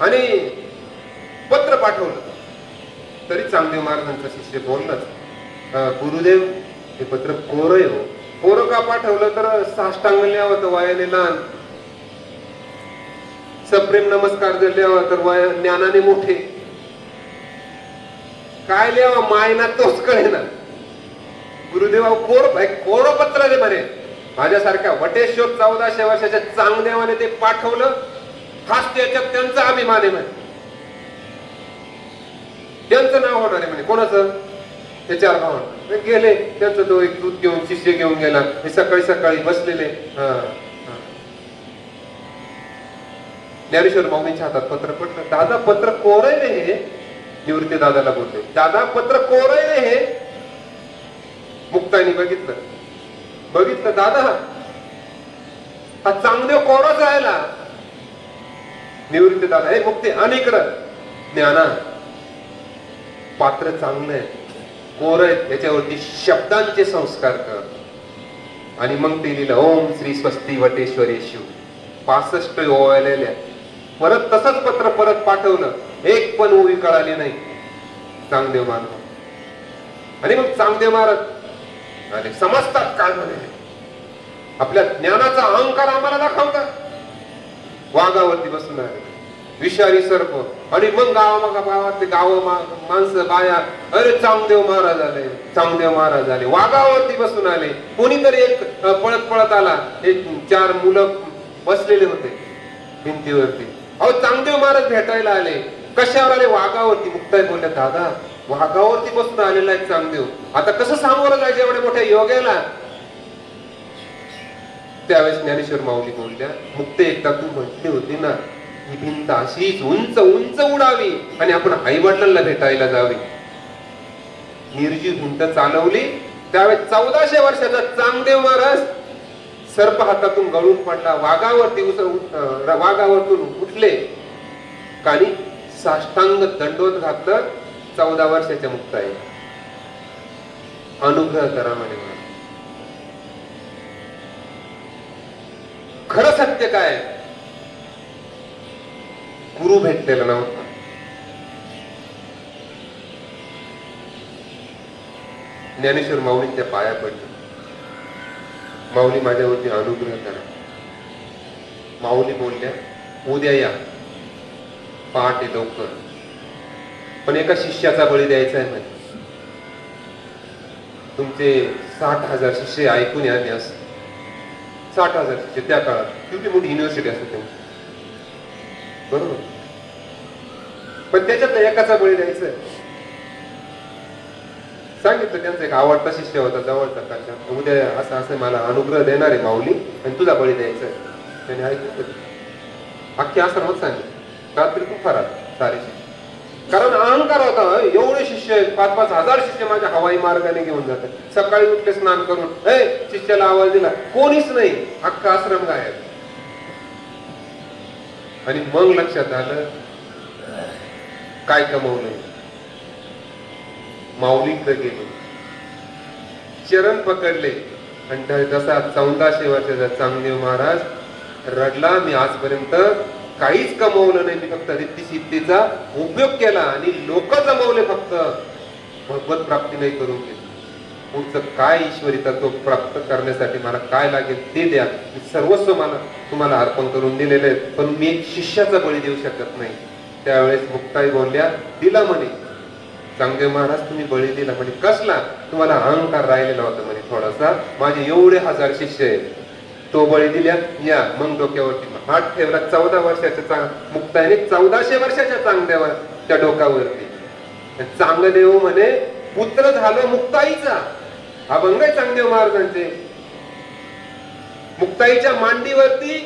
आणि पत्र पाठवलं तरी चांगदेव महाराजांचा शिष्य बोललाच, गुरुदेव हे पत्र कोरं हो. कोरं का पाठवलं तर साष्टांग लिहावं तर वयाने लहान, सप्रेम नमस्कार जर लिहावा तर ज्ञानाने मोठे. काय लिहावा मायना तोच कळे ना. गुरुदेव कोरं पत्र दे म्हणे. माझ्यासारख्या वटेश्वर 1400 वर्षाच्या चांगदेवाने ते पाठवलं. खास त्याच्यात त्यांचा अभिमान आहे म्हणे. त्यांचं नाव होणार आहे म्हणे. कोणाचं? ते 4 भावांना गेले. त्यांचं तो एक दूध घेऊन शिष्य घेऊन गेला. हे सकाळी सकाळी बसलेले. ज्ञानेश्वर माऊलींच्या हातात पत्र पडलं. दादा पत्र कोरय रे हे. निवृत्ती दादाला बोलले, दादा पत्र कोरय रे हे. मुक्ताईने बघितलं दादा हा चांगदेव कोराच राहिला. निवृत्ती दादा, हे मुक्ती अनेकडं ज्ञाना पात्र चांगलं आहे, कोर आहे, त्याच्यावरती शब्दांचे संस्कार कर. आणि मग ते लिहिलं ओम श्री स्वस्ती वटेश्वरेशु. 65 ओवाळलेल्या. परत तसंच पत्र परत पाठवलं. एक पण ओवी कळाली नाही चांगदेव महाराज. आणि मग चांगदेव महाराज आले. समजतात काय म्हणे, आपल्या ज्ञानाचा अहंकार आम्हाला दाखवतात. वाघावरती बसून आले, विषारी सर्प. आणि मग गावातले माणसं बाया, अरे चांगदेव महाराज आले, चांगदेव महाराज आले. वाघावरती बसून आले. कोणीतरी एक पळत आला. एक 4 मुलं बसलेले होते भिंतीवरती. अहो चांगदेव महाराज भेटायला आले. कशावर आले? वाघावरती. मुक्ताई बोलल्या, दादा वाघावरती बसून आलेला आहे चांगदेव, आता कसं सामोरं जायचं एवढ्या मोठ्या योग्याला? त्यावेळेस ज्ञानेश्वर माऊली बोलल्या, मुक्ते एकदा तू म्हटली होती ना, ही भिंत अशीच उंच उंच उडावी आणि आपण आई वडिलांना भेटायला जावे. निर्जीव भिंत चालवली. त्यावेळेस 1400 वर्षाचा चांगदेव महाराज सर्प हातातून गळून पडला. वाघावरतून उठले. आणि साष्टांग दंडोत घातलं 14 वर्षाच्या मुक्ताई. अनुग्रह करा म्हणे. खरं सत्य काय? गुरु भेटलेला नव्हता. ज्ञानेश्वर माऊलींच्या पाया पडले. माऊली माझ्यावरती अनुग्रह करा. माऊली बोलल्या, उद्या या पहाटे लवकर, पण एका शिष्याचा बळी द्यायचा आहे म्हणे. तुमचे 60,000 शिष्य ऐकून या. 60,000 शिष्य त्या काळात किती मोठी युनिव्हर्सिटी असते त्यांची, बरोबर. पण त्याच्यात एकाचा बळी द्यायचा आहे. सांगितलं. त्यांचा एक आवडता शिष्य होता जवळचा काका, उद्या असं असं मला अनुग्रह देणार आहे माऊली आणि तुझा बळी द्यायचा आहे. त्याने ऐकलं. अख्खी आश्रमात सांगितलं. रात्री तू फरार सारे शिष्य. कारण अहंकार होता, एवढे शिष्य आहेत, 5-5 हजार शिष्य माझ्या हवाई मार्गाने घेऊन जातात. सकाळी उठले स्नान करून शिष्याला आवाज दिला, कोणीच नाही. अख्खा आश्रम गायब. आणि मग लक्षात आलं काय कमवलं. माऊलीकडे गेलो, चरण पकडले आणि जसा 1400 वर्षाचा चांगदेव महाराज रडला. मी आजपर्यंत काहीच कमवलं नाही, मी फक्त रिद्धी सिद्धीचा उपयोग केला आणि लोक जमवले, फक्त भगवत प्राप्ती नाही करून घेतली. पुढचं काय ईश्वरी तत्व प्राप्त करण्यासाठी मला काय लागेल ते द्या. सर्वस्व मला तुम्हाला अर्पण करून दिलेले आहे, पण मी एक शिष्याचा बळी देऊ शकत नाही. त्यावेळेस मुक्ताई बोलल्या, दिला म्हणे चांगदेव महाराज, तुम्ही बळी दिला म्हणे. कसला? तुम्हाला अहंकार राहिलेला होता म्हणे थोडासा. माझे एवढे 1000 शिष्य आहेत, तो बळी दिल्या. या मग डोक्यावरती हात ठेवला. 14 वर्षाच्या मुक्ताईने 1400 वर्षाच्या चांगदेवाच्या डोक्यावरती. चांगदेव म्हणे पुत्र झालो मुक्ताईचा. अभंग आहे चांगदेव महाराजांचे. मुक्ताईच्या मांडीवरती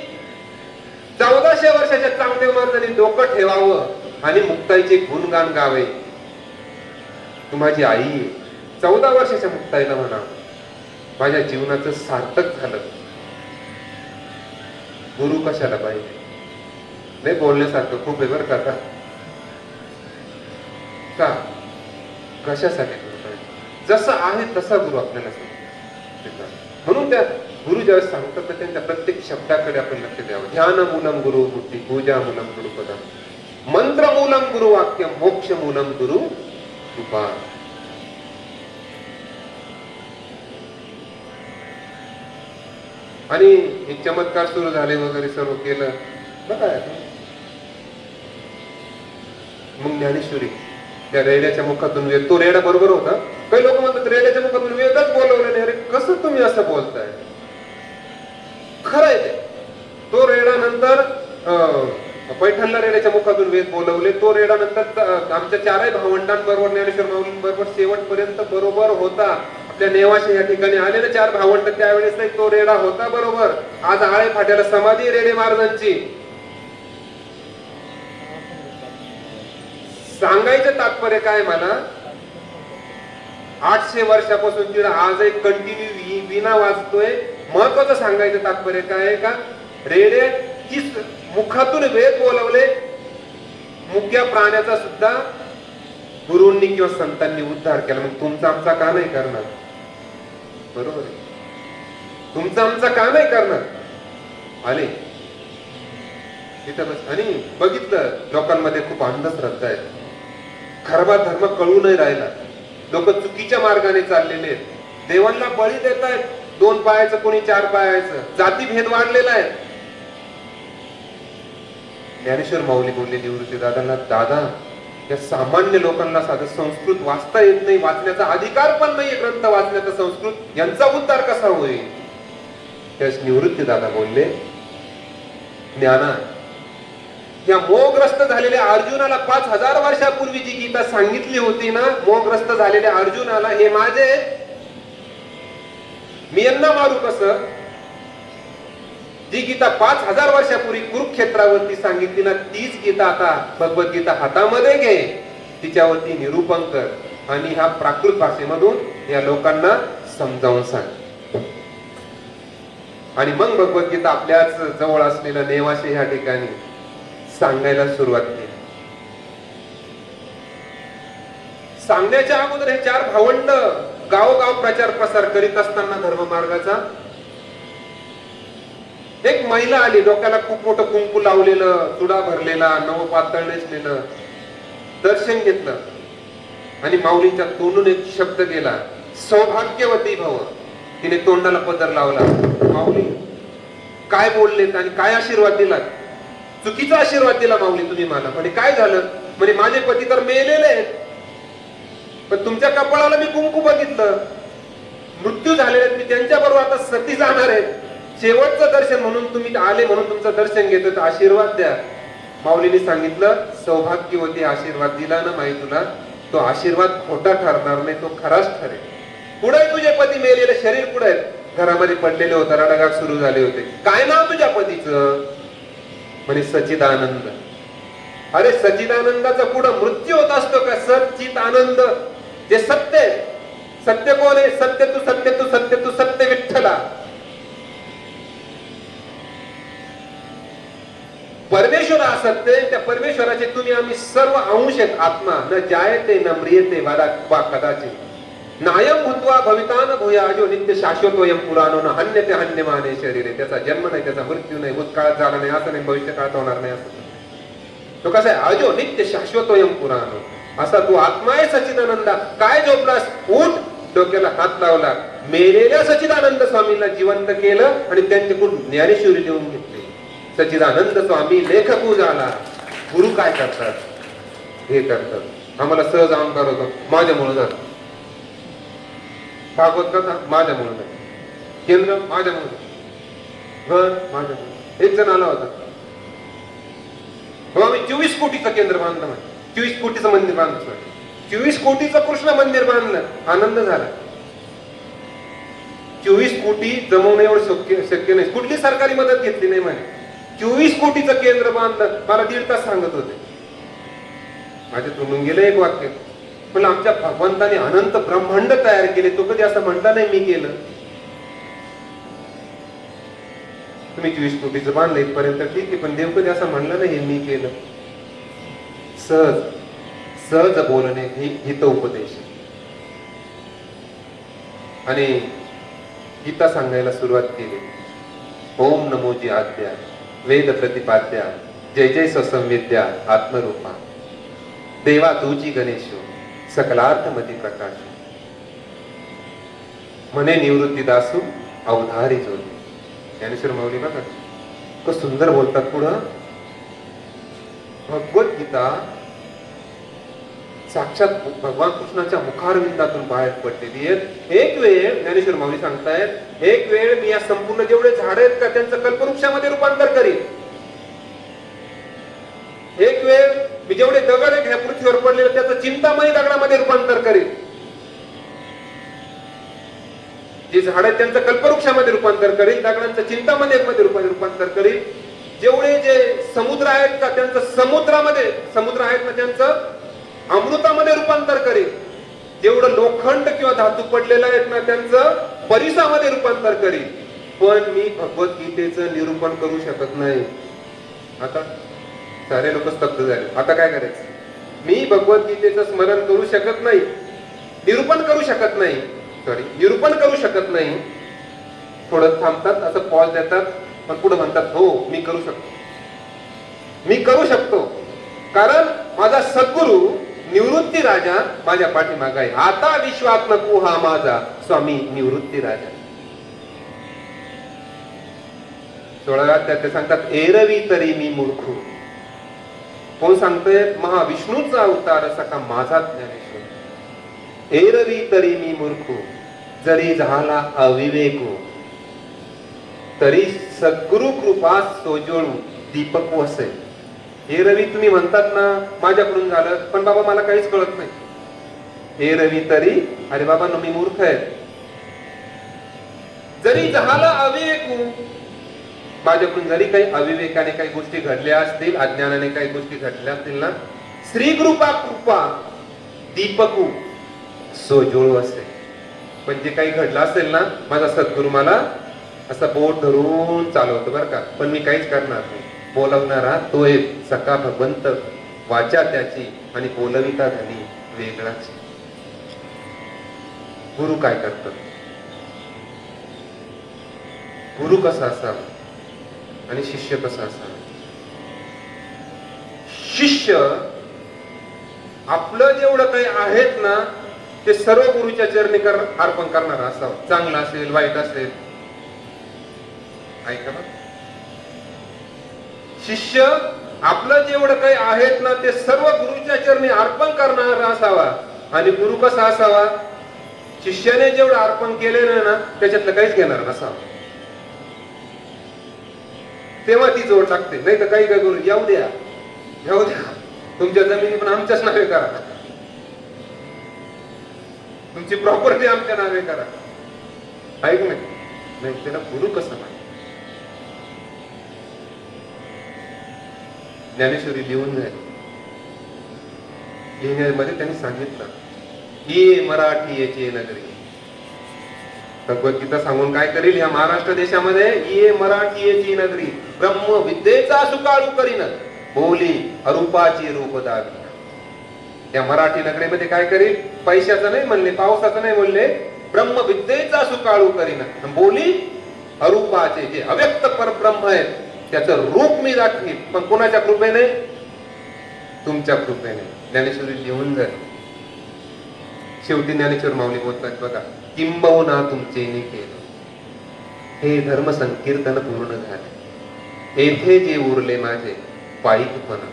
1400 वर्षाच्या चांगदेव महाराजांनी डोकं ठेवावं आणि मुक्ताईचे गुणगान गावे. तू माझी आई आहे. 14 वर्षाच्या मुक्ताईला म्हणा, माझ्या जीवनाचं सार्थक झालं. गुरु कशाला पाहिजे? नाही बोलण्यासारखं खूप आहे बरं का. का कशासाठी गुरु पाहिजे? जसं आहे तसा गुरु आपल्याला सांगतो. म्हणून त्या गुरु ज्यावेळेस सांगतात तर त्यांच्या प्रत्येक शब्दाकडे आपण लक्ष द्यावं. ध्यान मूलम गुरु मूर्ती, पूजा मूलम गुरु पदम, मंत्र मूलम गुरु वाक्य, मोक्ष मूलम गुरु कृपा. आणि एक चमत्कार सुरू झाले वगैरे सर्व केलं बघा. मग ज्ञानेश्वरी त्या रेड्याच्या मुखातून वेद, तो रेडा बरोबर होता. काही लोक म्हणतात रेड्याच्या मुखातून वेदच बोलवले नाही. अरे कसं तुम्ही असं बोलताय? खरंय ते. तो रेडा नंतर पैठणला रेड्याच्या मुखातून वेद बोलवले. तो रेडा नंतर आमच्या चारही भावंडांबरोबर, ज्ञानेश्वर माऊलींबरोबर शेवटपर्यंत बरोबर होता. आपल्या नेवाशे या ठिकाणी आले ना 4 भावंड, त्यावेळेस तो रेडा होता बरोबर. आज आळे फाट्याला समाधी रेडे महाराजांची. सांगायचं तात्पर्य काय मला, 800 वर्षापासून तिला आजही कंटिन्यू विना वाजतोय. महत्वाचं सांगायचं तात्पर्य काय आहे का, रेडे की मुखातून वेद बोलवले. मुक्या प्राण्याचा सुद्धा गुरूंनी किंवा संतांनी उद्धार केला. मग तुमचा आमचा का नाही करणार? बरोबर आहे, तुमचा आमचा का नाही करणार? आले तिथं बस. आणि बघितलं लोकांमध्ये खूप अंधश्रद्धा आहे. खरबा धर्म कळू नाही राहिला. लोक चुकीच्या मार्गाने चाललेले आहेत. देवांना बळी देत आहेत. 2 पायाचं, कोणी 4 पायाचं. जातीभेद वाढलेला आहे. ज्ञानेश्वर माऊली बोलले निवृत्ती दादांना, दादा या सामान्य लोकांना साधं संस्कृत वाचता येत नाही, वाचण्याचा अधिकार पण नाही ग्रंथ वाचण्याचा संस्कृत, यांचा उद्धार कसा होईल? त्यास निवृत्ती दादा बोलले, ज्ञाना या मोहग्रस्त झालेल्या अर्जुनाला 5000 वर्षापूर्वी जी गीता सांगितली होती ना, मोहग्रस्त झालेल्या अर्जुनाला, हे माझे, मी यांना मारू कसं? जी गीता 5000 वर्षापूर्वी कुरुक्षेत्रावरती सांगितली ना, तीच गीता आता भगवद्गीता हातामध्ये घे, तिच्यावरती निरूपण कर आणि ह्या प्राकृत भाषेमधून या लोकांना समजावून सांग. आणि मग भगवद्गीता आपल्याच जवळ असलेल्या नेवाशे ह्या ठिकाणी सांगायला सुरुवात केली. सांगण्याच्या अगोदर हे 4 भावंड गावोगाव प्रचार प्रसार करीत असताना धर्ममार्गाचा, एक महिला आली, डोक्याला खूप मोठं कुंकू लावलेलं, चुडा भरलेला, नवं पातळ नेसलेलं, दर्शन घेतलं आणि माऊलींच्या तोंडून एक शब्द गेला, सौभाग्यवती भव. तिने तोंडाला पदर लावला. माऊली काय बोललेत आणि काय आशीर्वाद दिला? चुकीचा आशीर्वाद दिला माऊली तुम्ही मला. म्हणजे काय झालं? म्हणजे माझे पती तर मेलेले आहेत, पण तुमच्या कपाळाला मी कुंकू बघितलं, मृत्यू झालेले आहेत, मी त्यांच्या बरोबर आता सती जाणार आहेत. शेवटचं दर्शन म्हणून तुम्ही आले, म्हणून तुमचं दर्शन घेतो, तर आशीर्वाद द्या. माऊलीने सांगितलं, सौभाग्यवती आशीर्वाद दिला ना माई तुला, तो आशीर्वाद खोटा ठरणार नाही, तो खराच ठरेल. पुढे तुझे पती मेलेले शरीर पुढे घरामध्ये पडलेले होते, रडागाग सुरू झाले होते. काय नाव तुझ्या पतीचं? म्हणे सच्चिदानंद. अरे सच्चिदानंदाचा पुढं मृत्यू होत असतो का? सच्चित आनंद जे सत्य. सत्य कोण आहे? सत्य तू, सत्य तू, सत्य तू, सत्य विठ्ठला. परमेश्वर असत्य, त्या परमेश्वराचे तुम्ही आम्ही सर्व अंश आहेत. आत्मा न जायते न म्रियते वा कदाचित, नायम भूत्वा भवितान भूयाजो नित्य शाश्वतोयम पुराणो न हन्यते हन्यमाने शरीरे. त्याचा जन्म नाही, त्याचा मृत्यू नाही, भूतकाळात झाला नाही असं नाही, भविष्य काळात होणार नाही असं. तो कसा आहे? अजो नित्य शाश्वतोयम पुराणो. असा तू आत्मा आहे सच्चिदानंदा. काय झोपलास? उठ. डोक्याला हात लावला. मेलेल्या सच्चिदानंद स्वामींना जिवंत केलं आणि त्यांच्याकडून ज्ञानेश्वरी लिहून घेतली. सच्चिदानंद स्वामी लेखकू झाला. गुरु काय करतात? हे करतात. आम्हाला सहज अहंकार होतो, माझ्यामुळे झालं. भागवत कथा माझ्यामुळे झालं, केंद्र माझ्यामुळे, घर माझ्यामुळे. एक जण आला होता, आम्ही 24 कोटीचं केंद्र बांधलं, 24 कोटीचं मंदिर बांधलं, 24 कोटीचं कृष्ण मंदिर बांधलं. आनंद झाला. 24 कोटी जमवणं एवढं शक्य नाही. कुठली सरकारी मदत घेतली नाही म्हणे. 24 कोटीचं केंद्र बांधलं. मला 1.5 तास सांगत होते. माझ्या तोंडून गेलं एक वाक्य, पण आमच्या भगवंताने अनंत ब्रह्मांड तयार केले, तो कधी असं म्हणता नाही मी केलं. तुम्ही 24 कोटीचं बांधलं इथपर्यंत ठीक आहे, पण देव कधी असं म्हणलं नाही मी केलं. सहज सहज बोलणे हित उपदेश. आणि गीता सांगायला सुरुवात केली. ओम नमोजी आद्या वेद प्रतिपाद्या जय जय ससंविद्या आत्मरूपा देवा तुझी गणेशो सकलार्थमती प्रकाश. म्हणे निवृत्ती दासू अवधारी जोडी. ज्ञानेश्वर माऊली बघा कसं सुंदर बोलतात. पुढं भगवद्गीता साक्षात भगवान कृष्णाच्या मुखारविंदातून बाहेर पडलेली आहेत. एक वेळ ज्ञानेश्वर माऊली सांगतायत, एक वेळ मी या संपूर्ण जेवढे झाड आहेत का त्यांचं कल्पवृक्षामध्ये रूपांतर करीन. एक वेळ मी जेवढे दगड आहेत ह्या पृथ्वीवर पडलेले त्याचं चिंतामणी दगडामध्ये रूपांतर करीन. जे झाड आहेत त्यांचं कल्पवृक्षामध्ये रूपांतर करील, दगडांचं चिंतामणी मध्ये रूपांतर करील. जेवढे जे समुद्र आहेत का त्यांचं समुद्र आहेत ना त्यांचं अमृतामध्ये रूपांतर करील. जेवढं लोखंड किंवा धातू पडलेलं आहेत ना त्यांचं परिसामध्ये रूपांतर करील. पण मी भगवद्गीतेचं निरूपण करू शकत नाही. आता सारे लोक स्तब्ध झाले. आता काय करायचं? मी भगवद्गीतेचं स्मरण करू शकत नाही, निरूपण करू शकत नाही. थोडं थांबतात, असं पॉज देतात, पण पुढे म्हणतात हो मी करू शकतो कारण माझा सद्गुरु निवृत्ती राजा माझ्या पाठीमागे आहे. आता विश्वात नको हा माझा स्वामी निवृत्ती राजा. 16व्या ते सांगतात एरवी तरी मी मूर्ख. कोण सांगतोय? महाविष्णूचा अवतार सका माझा ज्ञानेश्वर. एरवी तरी मी मूर्ख, जरी झाला अविवेको, तरी सद्गुरु कृपा सोजळू दीपक वसे. हे रवी तुम्ही म्हणतात ना माझ्याकडून झालं, पण बाबा मला काहीच कळत नाही. हे रवी तरी, अरे बाबा मी मूर्ख आहे. जरी झाला अविवेकू, माझ्याकडून जरी काही अविवेकाने काही गोष्टी घडल्या असतील, अज्ञानाने काही गोष्टी घडल्या असतील ना, श्री कृपा दीपकू सोजोळू असे. पण जे काही घडलं असेल ना, माझा सद्गुरु मला असं बोट धरून चालवतो बरं का, पण मी काहीच करणार नाही. बोलवणारा तो एक सखा भगवंत, वाचा त्याची आणि बोलविता धनी वेगळाच. गुरु काय करतात? गुरु कसा असावा आणि शिष्य कसा असावा? शिष्य आपलं जेवढं काही आहेत ना ते सर्व गुरुच्या चरणी अर्पण करणारा असावा. चांगला असेल, वाईट असेल. ऐका ना, शिष्य आपलं जेवढं काही आहेत ना ते सर्व गुरुच्या चरणी अर्पण करणारा असावा. आणि गुरु कसा असावा? शिष्याने जेवढं अर्पण केलेलं ना त्याच्यातलं काहीच घेणार नसावं. तेव्हा ती जोड लागते. नाही तर काही काय गुरु येऊ द्या तुमच्या जमिनी पण आमच्याच नावे करा, तुमची प्रॉपर्टी आमच्या नावे करा. ऐक नाही, त्याला गुरु कसं माहिती? ज्ञानेश्वरी लिहून झाली. लिहिण्यामध्ये त्यांनी सांगितलं ये मराठी येचे नगरी. भगवद्गीता सांगून काय करील या महाराष्ट्र देशामध्ये? ये मराठी येची नगरी, ब्रह्म विद्येचा सुकाळू करीन, बोली अरूपाची रूप दावी. त्या मराठी नगरीमध्ये काय करील? पैशाचं नाही म्हणले, पावसाचं नाही म्हणले, ब्रह्म विद्येचा सुकाळू करीन, बोली अरूपाचे जे अव्यक्त परब्रह्म आहेत त्याचं रूप मी दाखवीन. पण कोणाच्या कृपेने? तुमच्या कृपेने. ज्ञानेश्वरी लिहून झाली. शेवटी ज्ञानेश्वर माऊली बोलतात बघा, किंबहुना तुमचे केलं हे धर्म संकीर्तन पूर्ण झाले, येथे जे उरले माझे पायिकपणा.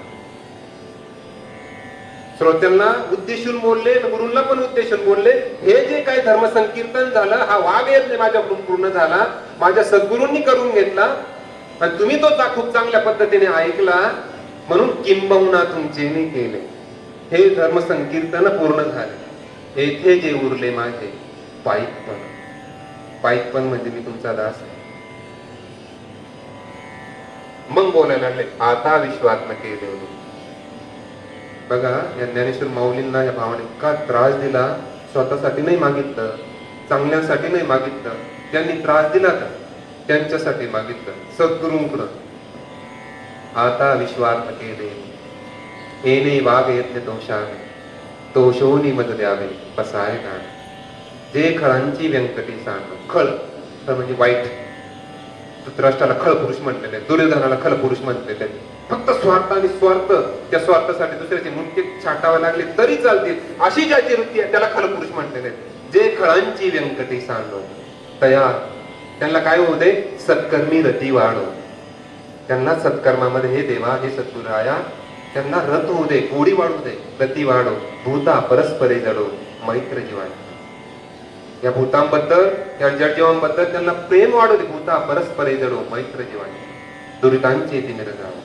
श्रोत्यांना उद्देशून बोलले, गुरूंना पण उद्देशून बोलले. हे जे काही धर्म संकीर्तन झालं, हा वाघ यज्ञ माझ्याकडून पूर्ण झाला, माझ्या सद्गुरूंनी करून घेतला आणि तुम्ही तो खूप चांगल्या पद्धतीने ऐकला, म्हणून किंबहुना तुमचे केले हे धर्म संकीर्तन पूर्ण झाले, येथे जे उरले माझे पायिकपण. पायिकपण म्हणजे मी तुमचा दास आहे. मग बोलायला लागले आता विश्वात न केले. बघा या ज्ञानेश्वर माऊलींना या भावाने इतका त्रास दिला. स्वतःसाठी नाही मागितलं, चांगल्यासाठी नाही मागितलं, त्यांनी त्रास दिला का त्यांच्यासाठी मागितलं सद्गुरूंकडं. आता विश्वात केले येणे वाघ यज्ञ दोषावे, दोषोनी मत द्यावे बसाय गाण. जे खळांची व्यंकटी सांग. खळ म्हणजे वाईट. धृतराष्ट्राला खळ पुरुष म्हटलेले, दुर्योधनाला खळ पुरुष म्हटलेले. फक्त स्वार्थ आणि स्वार्थ, त्या स्वार्थासाठी दुसऱ्याचे मुंडके छाटावे लागले तरी चालतील अशी ज्याची वृत्ती आहे त्याला खळ पुरुष म्हटलेले. जे खळांची व्यंकटी सांग तयार, त्यांना काय होऊ दे? सत्कर्मी रती वाढो. त्यांना सत्कर्मामध्ये हे देवा, हे सद्गुराया त्यांना रथ होऊ दे, गोडी वाढू दे, गती वाढो, भूता परस्परे जडो, मैत्र जीवन. या भूतांबद्दल, या जडजीवांबद्दल त्यांना प्रेम वाढू दे, भूता परस्परे जडो, मैत्र जीवन. दुरितांचे तिमिर जावो,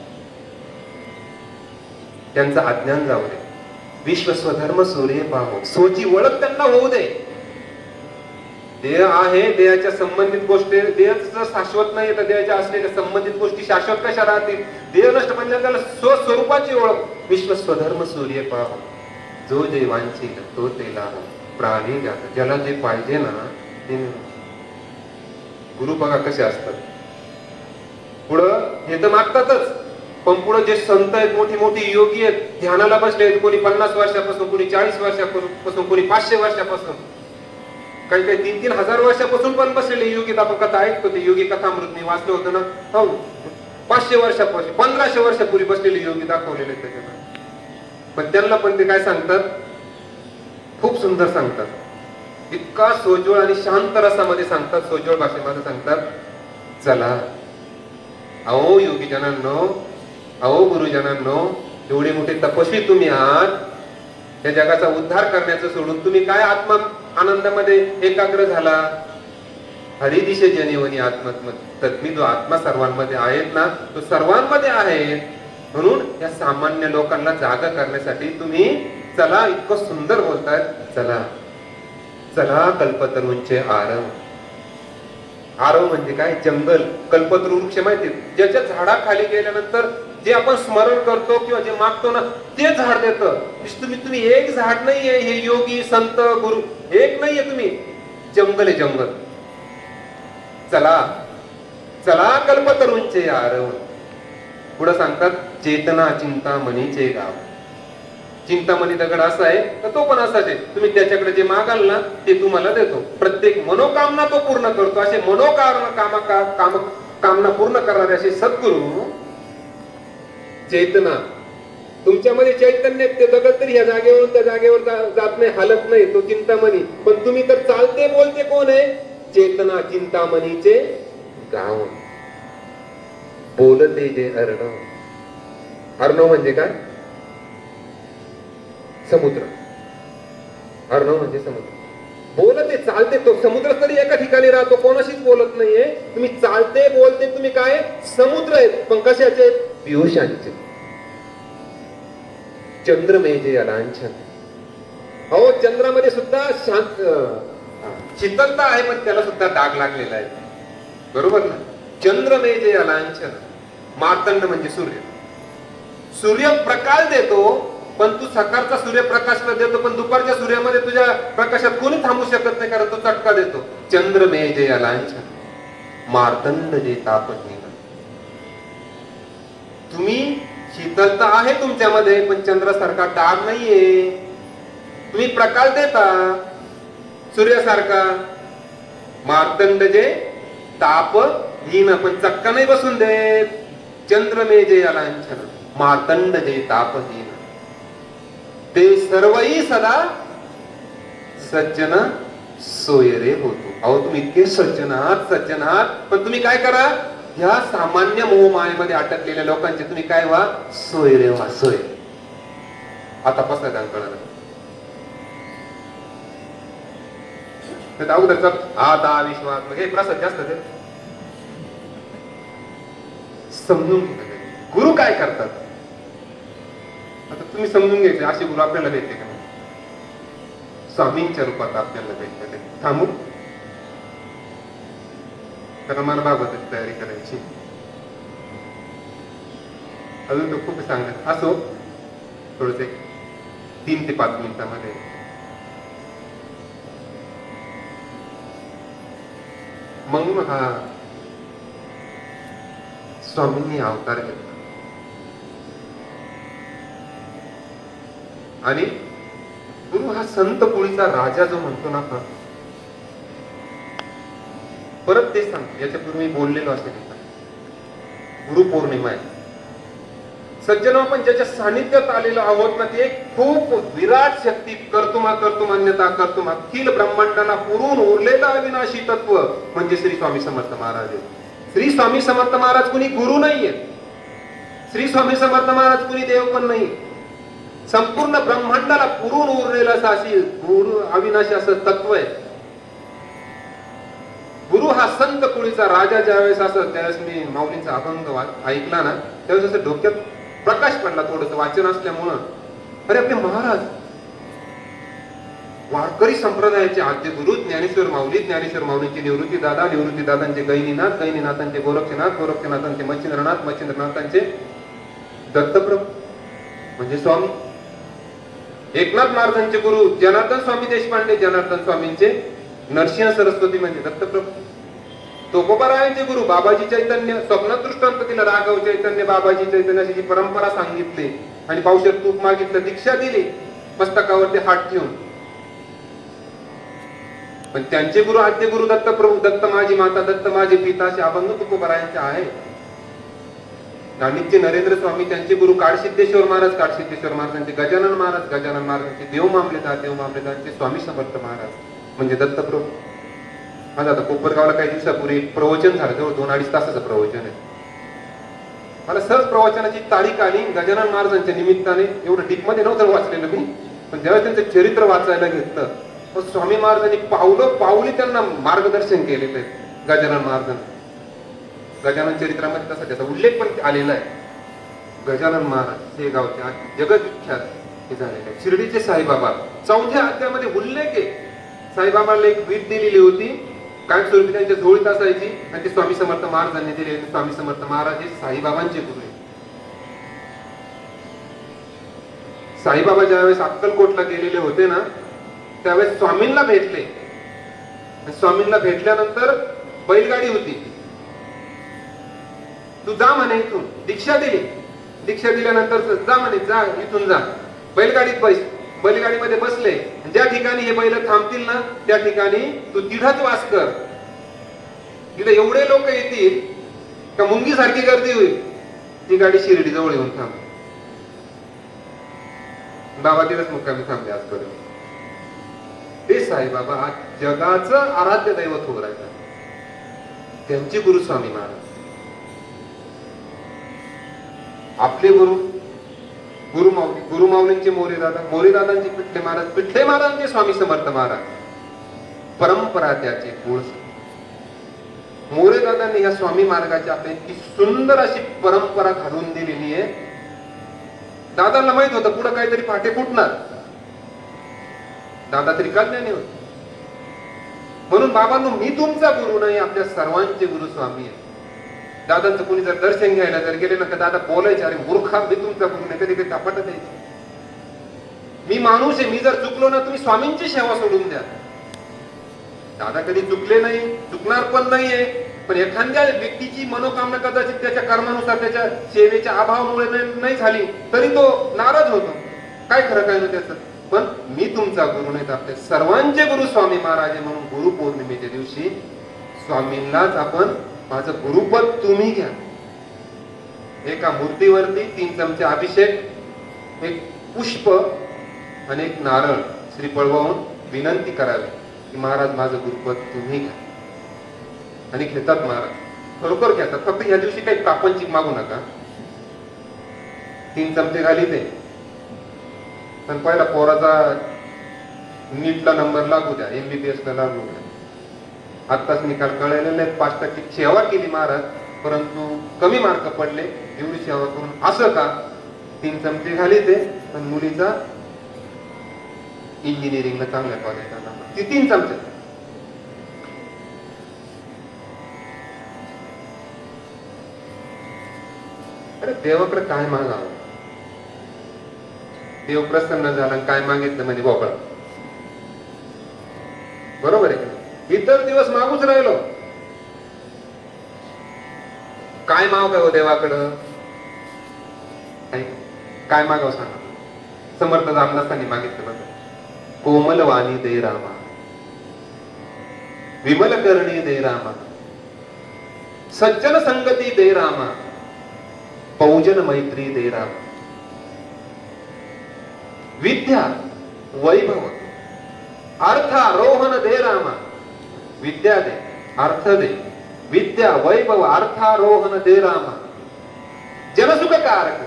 त्यांचं अज्ञान जाऊ दे. विश्व स्वधर्म सूर्य पाहो, सोची ओळख त्यांना होऊ दे. देह आहे, देहाच्या संबंधित गोष्टी, देहाचं शाश्वत नाही तर देहाच्या असलेल्या संबंधित गोष्टी शाश्वत कशा राहतील? देह नष्ट म्हणजे त्याला स्वस्वरूपाची ओळख. विश्व स्वधर्म सूर्य पाहो, जो जे वांछील तो ते लाहो, प्राणी जात. ज्याला जे पाहिजे ना ते. गुरु बघा कसे असतात, पुढं हे तर मागतातच, पण पुढे जे संत आहेत, मोठी मोठी योगी आहेत, ध्यानाला बसले आहेत, कोणी 50 वर्षापासून, कोणी 40 वर्षापासून, कोणी 500 वर्षापासून, काही काही 3-3 हजार वर्षापासून पण बसलेले योगी. आपण कथा ऐकतो, ते योगी कथामृत मी वाचलं होतं ना, हो 500 वर्षापासून, 1500 वर्षापूर्वी बसलेले योगी दाखवलेले त्याच्यामध्ये. पण त्यांना पण ते काय सांगतात, खूप सुंदर सांगतात, इतका सोज्वळ आणि शांत रसामध्ये सांगतात, सोज्वळ भाषेमध्ये सांगतात. चला अहो योगीजनांनो, अहो गुरुजनांनो, एवढे मोठे तपस्वी तुम्ही आहात, या जगाचा उद्धार करण्याचं सोडून तुम्ही काय आत्मा आनंदामध्ये एकाग्र झाला? हरी दिशे जनिवनी आत्मत्म तत्मी. जो आत्मा सर्वांमध्ये आहेत ना, तो सर्वांमध्ये आहे. म्हणून या सामान्य लोकांना जागा करण्यासाठी तुम्ही चला, इतकं सुंदर बोलतायत. चला चला कल्पतरूंचे आरव. आरव म्हणजे काय? जंगल. कल्पतरू वृक्ष माहिती, ज्याच्या झाडाखाली गेल्यानंतर जे आपण स्मरण करतो किंवा जे मागतो ना, ते झाड देतं. तुम्ही एक झाड नाहीये, हे योगी संत गुरु एक नाहीये, तुम्ही जंगल आहे, जंगल. चला चला कल्पतरूंचे आरव. पुढे सांगतात, चेतना चिंतामणीचे गाव. चिंतामणी दगड असा आहे तर तो पण असाच आहे. तुम्ही त्याच्याकडे जे मागाल ना ते तुम्हाला देतो. प्रत्येक मनोकामना तो पूर्ण करतो. असे कामना पूर्ण करणारे असे सद्गुरु. चेतना, तुमच्यामध्ये चैतन्य, ते दगड तरी ह्या जागेवरून त्या जागेवर जात नाही, हालत नाही, तो चिंतामणी. पण तुम्ही तर चालते बोलते कोण आहे? चेतना चिंतामणीचे गाव. बोलते जे अर्णव. अर्णव म्हणजे काय? समुद्र. अर्णव म्हणजे समुद्र. बोलते चालते, तो समुद्र तरी एका ठिकाणी राहतो, कोणाशीच बोलत नाहीये. तुम्ही चालते बोलते, तुम्ही काय? समुद्र आहेत. पण कशाचे? पियुषांचे. चंद्रमेजे अलांछन. अहो चंद्रामध्ये सुद्धा शांत शीतलता आहे, पण त्याला सुद्धा डाग लागलेला आहे. बरोबर ना? चंद्रमेजे अलांछन. मार्तंड म्हणजे सूर्य. सूर्य प्रकाश देतो, पण तू सकाळचा सूर्यप्रकाशला देतो, पण दुपारच्या सूर्यामध्ये तुझ्या प्रकाशात कोणी थांबू शकत नाही, कारण तो चटका देतो. चंद्रमेजे अलांछन. मार्तंड जे तापनीन. तुम्ही शीतलता आहे तुमच्यामध्ये, पण चंद्रासारखा डाग नाहीये. तुम्ही प्रकाश देता सूर्यासारखा. मार्तंड जे तापहीन, पण चक्का नाही बसून देत. चंद्रमेजे अलांछन. मार्तंड जे तापहीन. ते सर्वही सदा सज्जन सोयरे होतो. अहो तुम्ही इतके सज्जन आहात, पण तुम्ही काय करा? ह्या सामान्य मोहमायेमध्ये अटकलेल्या लोकांचे तुम्ही काय व्हा? सोयरे व्हा, सोयरे. आता पसंत कळलं अगोदरचा आता विश्वास हे प्रसाद जास्त ते समजून घेतलं. गुरु काय करतात आता तुम्ही समजून घ्यायचे. असे गुरु आपल्याला भेटते का? स्वामींच्या रूपात आपल्याला भेटते. थांबू, कारण मला बाबतच तयारी करायची. अजून तो खूप सांगत असो, थोडस 3 ते 5 मिनिटांमध्ये. मग हा स्वामींनी अवतार घेतला आणि गुरु हा संत पुळीचा राजा जो म्हणतो ना, परत ते सांगतो. याच्यापूर्वी मी बोललेलो असेल. गुरु पौर्णिमा आहे. सज्जन आपण ज्याच्या सानिध्यात आलेलो आहोत ना, ते खूप विराट शक्ती, कर्तुमा कर्तुमान्यता कर्तुमा अखिल ब्रह्मांडाला पुरून उरलेला अविनाशी तत्व म्हणजे श्री स्वामी समर्थ महाराज. श्री स्वामी समर्थ महाराज कुणी गुरु नाहीये. श्री स्वामी समर्थ महाराज कुणी देव पण नाही, संपूर्ण ब्रह्मांडाला पुरून उरलेलं असं अशी गुरु अविनाशी असं तत्व आहे. गुरु हा संत कुळीचा राजा. ज्यावेळेस असं त्यावेळेस मी माऊलींचा अभंग ऐकला ना, त्यावेळेस असं डोक्यात प्रकाश पडला. थोडस वाचन असल्यामुळं, अरे आपले महाराज वारकरी संप्रदायाचे आद्य गुरु ज्ञानेश्वर माऊली, ज्ञानेश्वर माऊलींचे निवृत्ती दादा, निवृत्ती दादांचे गैनीनाथ, गैनीनाथांचे गोरक्षनाथ, गोरक्षनाथांचे मच्छिंद्रनाथ, मच्छिंद्रनाथांचे दत्तप्रभू म्हणजे स्वामी. एकनाथ महाराजांचे गुरु जनार्दन स्वामी देशपांडे, जनार्दन स्वामींचे नरसिंह सरस्वती म्हणजे दत्तप्रभू. तुकोबारायांचे गुरु बाबाजी चैतन्य, स्वप्नदृष्टांत दिलं राघव चैतन्य, बाबाजी चैतन्य अशी जी परंपरा सांगितली आणि पावशेर तूप मागितलं, दीक्षा दिली मस्तकावरती हात ठेवून. पण त्यांचे गुरु आद्य गुरु दत्तप्रभू, दत्त माझी माता, दत्त माझे पिता असे अभंग तुकोबारायांचे आहे. नाणीचे नरेंद्र स्वामी त्यांचे गुरु काळसिद्धेश्वर महाराज, काळसिद्धेश्वर महाराजांचे गजानन महाराज, गजानन महाराजांचे देव मामलेदारांचे स्वामी समर्थ महाराज म्हणजे दत्तप्रभू. माझं आता कोपरगावला काही दिवसापूर्वी एक प्रवचन झालं, जवळ 2-2.5 तासाचं प्रवचन आहे. मला सहज प्रवचनाची तारीख आली गजानन महाराजांच्या निमित्ताने. एवढं डीप मध्ये नव्हतं वाचलेलं मी, पण जेव्हा त्यांचं चरित्र वाचायला घेतलं, स्वामी महाराजांनी पावलं पावली त्यांना मार्गदर्शन केलेलं आहे गजानन महाराजांनी. गजानन चरित्रामध्ये तसा त्याचा उल्लेख पण आलेला आहे. गजानन महाराज हे गावचे जगविख्यात हे झालेले आहे. शिर्डीचे साईबाबा 4थ्या अध्यायामध्ये उल्लेख आहे. साईबाबाला एक वीट दिलेली होती, कायमस्वरूपी त्यांच्या झोळीत असायची आणि ते स्वामी समर्थ महाराजांनी दिले. स्वामी समर्थ महाराज हे साईबाबांचे गुरु आहे. साईबाबा ज्यावेळेस अक्कलकोटला गेलेले होते ना, त्यावेळेस स्वामींना भेटले. स्वामींना भेटल्यानंतर बैलगाडी होती, तू जा म्हणे इथून, दीक्षा दिली. दीक्षा दिल्यानंतर जा म्हणे, जा इथून जा, बैलगाडीत बस. बैलगाडीमध्ये बसले, ज्या ठिकाणी हे बैल थांबतील ना त्या ठिकाणी तू तिथंच वास कर. तिथे एवढे लोक येतील का मुंगी सारखी गर्दी होईल. ती गाडी शिर्डी जवळ येऊन थांब. बाबा तिथंच मुक्कामी थांबले आजपर्यंत. ते साईबाबा आज जगाचं आराध्य दैवत होत राहतात. त्यांचे गुरु स्वामी महाराज. आपले गुरु गुरु माऊलींचे मोरेदादा, मोरेदादांचे पिठले महाराज, पिठले महाराजांचे स्वामी समर्थ महाराज. परंपरा त्याचे कुळ. मोरेदादांनी या स्वामी मार्गाची आपल्या इतकी सुंदर अशी परंपरा घालून दिलेली आहे. दादांना माहित होतं पुढे काहीतरी फाटे फुटणार, दादा तरी कल्याणी होते. म्हणून बाबांनो, मी तुमचा गुरु नाही, आपल्या सर्वांचे गुरु स्वामी आहे. दादांचं कोणी जर दर्शन घ्यायला जर गेले ना तर दादा बोलायचे, अरे मूर्खा, मी तुमचा गुरु नाही. कधी कधी तापट द्यायचे, मी माणूस आहे, मी जर चुकलो ना तुम्ही स्वामींची सेवा सोडून द्या. दादा कधी चुकले नाही, चुकणार पण नाहीये. पण एखाद्या व्यक्तीची मनोकामना कदाचित त्याच्या कर्मानुसार, त्याच्या सेवेच्या अभावामुळे नाही झाली तरी तो नाराज होतो. काय खरं काय ना त्याचं. पण मी तुमचा गुरु नाही, तर आपल्या सर्वांचे गुरु स्वामी महाराज आहे. म्हणून गुरु पौर्णिमेच्या दिवशी स्वामींनाच आपण माझं गुरुपद तुम्ही घ्या. एका मूर्तीवरती 3 चमचे अभिषेक, एक पुष्प आणि एक नारळ श्रीफळ वाहून विनंती करावी की महाराज माझं गुरुपद तुम्ही घ्या. आणि घेतात महाराज, खरोखर घेतात. फक्त या दिवशी काही प्रापंचिक मागू नका. 3 चमचे घाली ते, पण पहिला पोराचा नीटला नंबर लागू द्या, MBBS ला लागू द्या. आत्ताच निकाल कळलेले नाही. 5% सेवा केली महाराज, परंतु कमी मार्क पडले. एवढी सेवा करून असं का? 3 चमचे घाली ते, पण मुलीचा इंजिनिअरिंगला चांगल्या कॉलेजला नंबर, ती 3 चमचे. अरे देवाकडे काय मागावं? देव प्रसन्न झाला, काय मागितलं म्हणजे भोपळा. बरोबर आहे. इतर दिवस मागूच राहिलो, काय मागावं देवाकडं? काय मागावं सांगा. समर्थ रामदासांनी मागितलं बघा, कोमल वाणी दे रामा, विमल करणी दे रामा, सज्जन संगती दे रामा, पौजन मैत्री दे रामा, विद्या वैभव अर्थारोहण दे रामा. विद्या दे, अर्थ दे, विद्या वैभव अर्थारोहण दे रामा. जनसुखकारक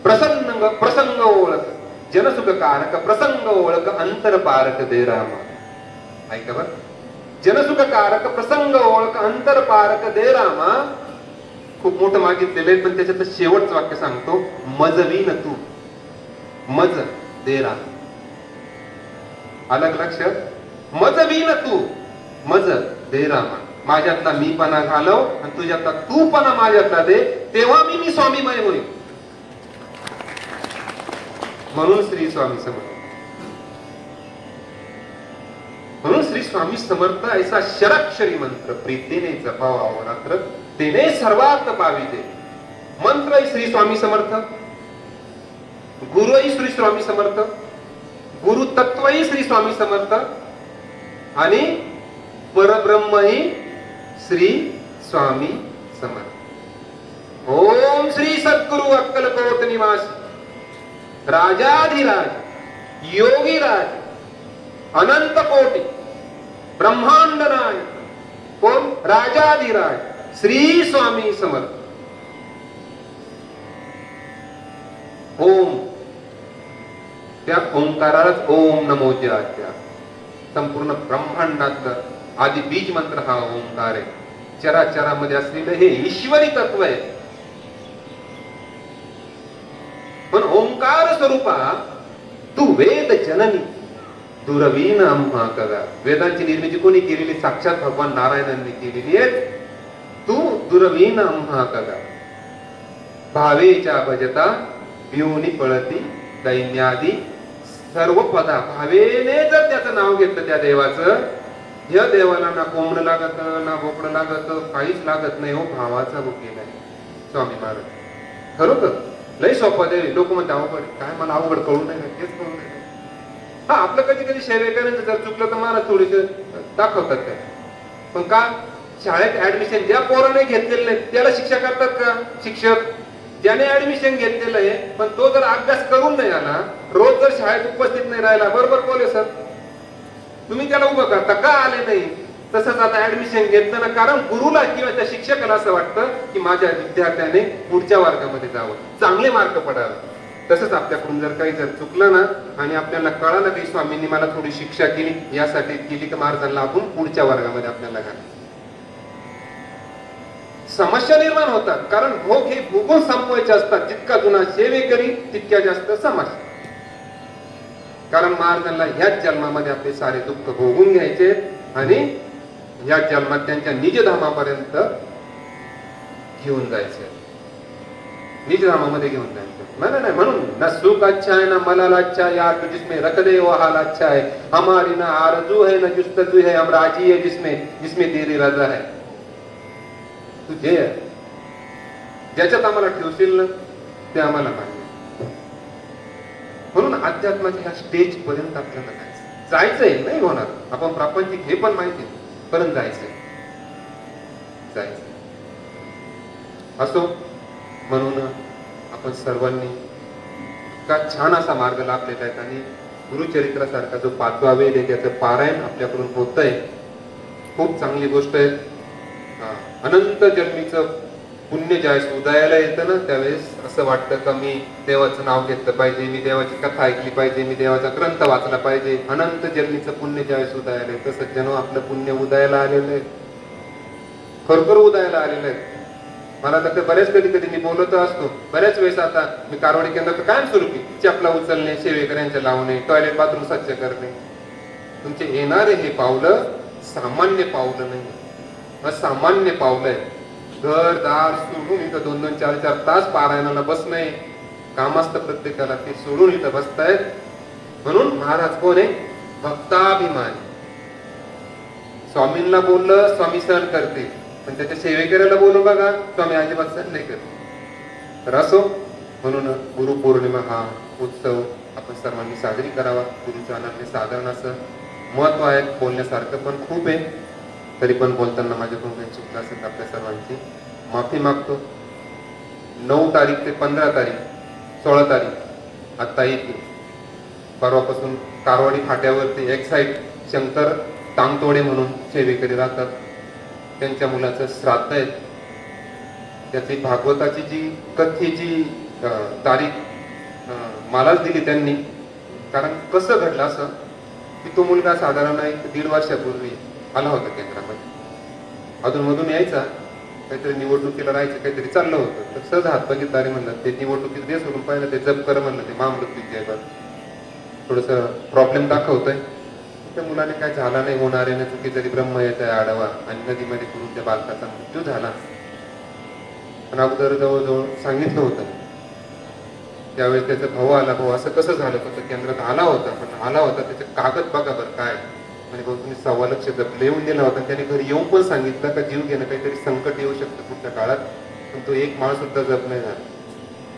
प्रसंग ओळख, जनसुखकारक प्रसंग ओळख अंतरपारक दे रामा. ऐका बर, जनसुखकारक प्रसंग ओळख अंतरपारक दे रामा. खूप मोठं मागितलेलं आहे, पण त्याच्यातलं शेवटचं वाक्य सांगतो. मजवीन तू, मज दे रामा. अलग लक्ष, मजवीन तू, मज दे रामा. माझ्यातला मीपणा घालव आणि तुझ्यातला तूपणा माझ्यातला दे, तेव्हा मी स्वामीमय होईल. म्हणून श्री स्वामी समर्थ, म्हणून श्री स्वामी समर्थ ऐसा शराक्षरी मंत्र प्रीतीने जपावा रात्र, तेने सर्वात पाविते. मंत्र श्री स्वामी समर्थ, गुरुही श्री स्वामी समर्थ, गुरु तत्वही श्री स्वामी समर्थ आणि परब्रह्मही श्री स्वामी समर्थ. ओम श्री सद्गुरु अक्कलकोट निवासी राजाधिराज योगीराज अनंत कोटी ब्रह्मांड नायक कोण? राजाधिराज श्री स्वामी समर्थ. ओम, त्या ओंकारालाच ओम नमोचे आज्ञा. संपूर्ण ब्रह्मांडातलं आदि बीज मंत्र हा ओंकार आहे. चराचरामध्ये असलेलं हे ईश्वरी तत्व आहे. पण ओंकार स्वरूपा तू वेद जननी दुरवीन आम्हा कगा. वेदांची निर्मिती कोणी केलेली? साक्षात भगवान नारायणांनी केलेली आहे. तू दुरवीन आम्हा कगा. भावेच्या भजता पिऊनी पळती दैन्यादी सर्व पदा. भावेने जर त्याचं नाव घेतलं त्या देवाचं, या देवाला ना कोंबड लागत ना बोकड लागत, काहीच लागत नाही. हो भावाचा भूक केलाय स्वामी महाराज. खरोखर लय सोपं देव. लोक म्हणते अवघड, काय मला अवघड कळून नाही, तेच कळून नाही. हा आपलं कधी कधी सेवेकरांचं जर चुकलं तर मला थोडेसे दाखवतात काय. पण का शाळेत ऍडमिशन ज्या पोराने घेतलेलं नाही त्याला शिक्षा करतात का शिक्षक? ज्याने ऍडमिशन घेतलेलं आहे पण तो जर अभ्यास करून नाही आला, रोज जर शाळेत उपस्थित नाही राहिला, बरोबर बोले सर, तुम्ही त्याला उभं करता का आले नाही? तसंच आता ऍडमिशन घेतलं ना, कारण गुरुला किंवा त्या शिक्षकाला असं वाटतं की माझ्या विद्यार्थ्याने पुढच्या वर्गामध्ये जावं, चांगले मार्क पडावे. तसंच आपल्याकडून जर काही जर चुकलं ना आणि आपल्याला कळालं की स्वामींनी मला थोडी शिक्षा केली, यासाठी केली की मार्गाला आपण पुढच्या वर्गामध्ये आपल्याला घालायचं. समस्या निर्माण होतात, कारण भोग हे भोगून संपवायचे असतात. जितका जुना सेवेकरी तितक्या जास्त समस्या. कारण महाराजांना ह्याच जन्मामध्ये आपले सारे दुःख भोगून घ्यायचे आणि या जन्मात त्यांच्या निजधामापर्यंत घेऊन जायचे, निजधामामध्ये घेऊन जायचे. नाही म्हणून ना सुख अच्छा है ना मलाल अच्छा है, यार तो जिसमें रख दे वो हाल अच्छा है. हमारी ना आरजू है ना जुस्तजू है, हम राजी है जिसमें तेरी रजा है. तू जे ज्याच्यात आम्हाला ठेवशील ना ते आम्हाला मान्य. म्हणून अध्यात्माच्या ह्या स्टेज पर्यंत आपल्याला जायचंय. नाही होणार, आपण प्रापंचिक हे पण माहिती पर्यंत जायचंय. असो, म्हणून आपण सर्वांनी इतका छान असा मार्ग लाभलेला आहे आणि गुरुचरित्रासारखा जो 5वा वेद आहे त्याचं पारायण आपल्याकडून होत आहे. खूप चांगली गोष्ट आहे. अनंत जन्मीचं पुण्य ज्यावेळेस उदयाला येतं ना, त्यावेळेस असं वाटतं का मी देवाचं नाव घेतलं पाहिजे, मी देवाची कथा ऐकली पाहिजे, मी देवाचा ग्रंथ वाचला पाहिजे. अनंत जन्मीचं पुण्य ज्यावेळेस उदयाला येतं, तसं जणू आपलं पुण्य उदयाला आलेलं आहे, खरोखर उदयाला आलेलं आहे. मला तर बऱ्याच कधी मी बोलत असतो, बऱ्याच वेळेस आता मी कारवाडी केंद्रात कायम स्वरूपी चपला उचलणे, सेवेकऱ्यांच्या लावणे, टॉयलेट बाथरूम स्वच्छ करणे. तुमचे येणारे हे पावलं सामान्य पावलं नाही, असामान्य पावलं आहे. घरदार सोडून इथं 2-2, 4-4 तास पारायणाला बसणे काम असतं प्रत्येकाला, ते सोडून इथं बसतायत. म्हणून महाराज कोण आहे? भक्ताभिमानी. स्वामींना बोललं स्वामी सहन करते, पण त्याच्या सेवेकऱ्याला बोलू बघा स्वामी अजिबात सहन नाही करते. तर असो, म्हणून गुरुपौर्णिमा हा उत्सव आपण सर्वांनी साजरी करावा. गुरुचं अनन्य साधारण असं महत्व आहे. बोलण्यासारखं पण खूप आहे, तरी पण बोलताना माझ्याकडून काही चुकलं असेल आपल्या सर्वांची माफी मागतो. 9 तारीख ते 15 तारीख 16 तारीख आता येते. परवापासून कारवाडी फाट्यावरती एक साईड शंकर तांगतोडे म्हणून सेवेकरी राहतात, त्यांच्या मुलाचं श्राद्ध आहे. त्याची भागवताची जी कथेची तारीख मलाच दिली त्यांनी. कारण कसं घडलं असं की तो मुलगा साधारण 1-1.5 वर्षापूर्वी आला होता केंद्रामध्ये. अधूनमधून यायचा, काहीतरी निवडणुकीला राहायचं, काहीतरी चाललं होतं. तर सहज हात बघितला आणि म्हणलं ते निवडणुकीत दे सोडून पाहिलं ते जप कर म्हणलं, ते महामृत्यूचे आहे थोडस प्रॉब्लेम दाखवतोय. त्या मुलाने काय झाला नाही, होणार आहे चुकी जरी ब्रह्म येत आहे आडवा आणि नदीमध्ये करून त्या बालकाचा मृत्यू झाला. पण अगोदर जवळजवळ सांगितलं होतं. त्यावेळेस त्याचा भाऊ आला, भाऊ असं कसं झालं, कसं केंद्रात आला होता, पण आला होता त्याचे कागद बघा बरं काय म्हणजे भाऊ तुम्ही 1.25 लक्ष जपले, येऊन दिला होता. त्याने घरी येऊन पण सांगितलं का जीव घेणं काहीतरी संकट येऊ शकतं पुढच्या काळात, पण तो 1 माळ सुद्धा जप नाही झाला.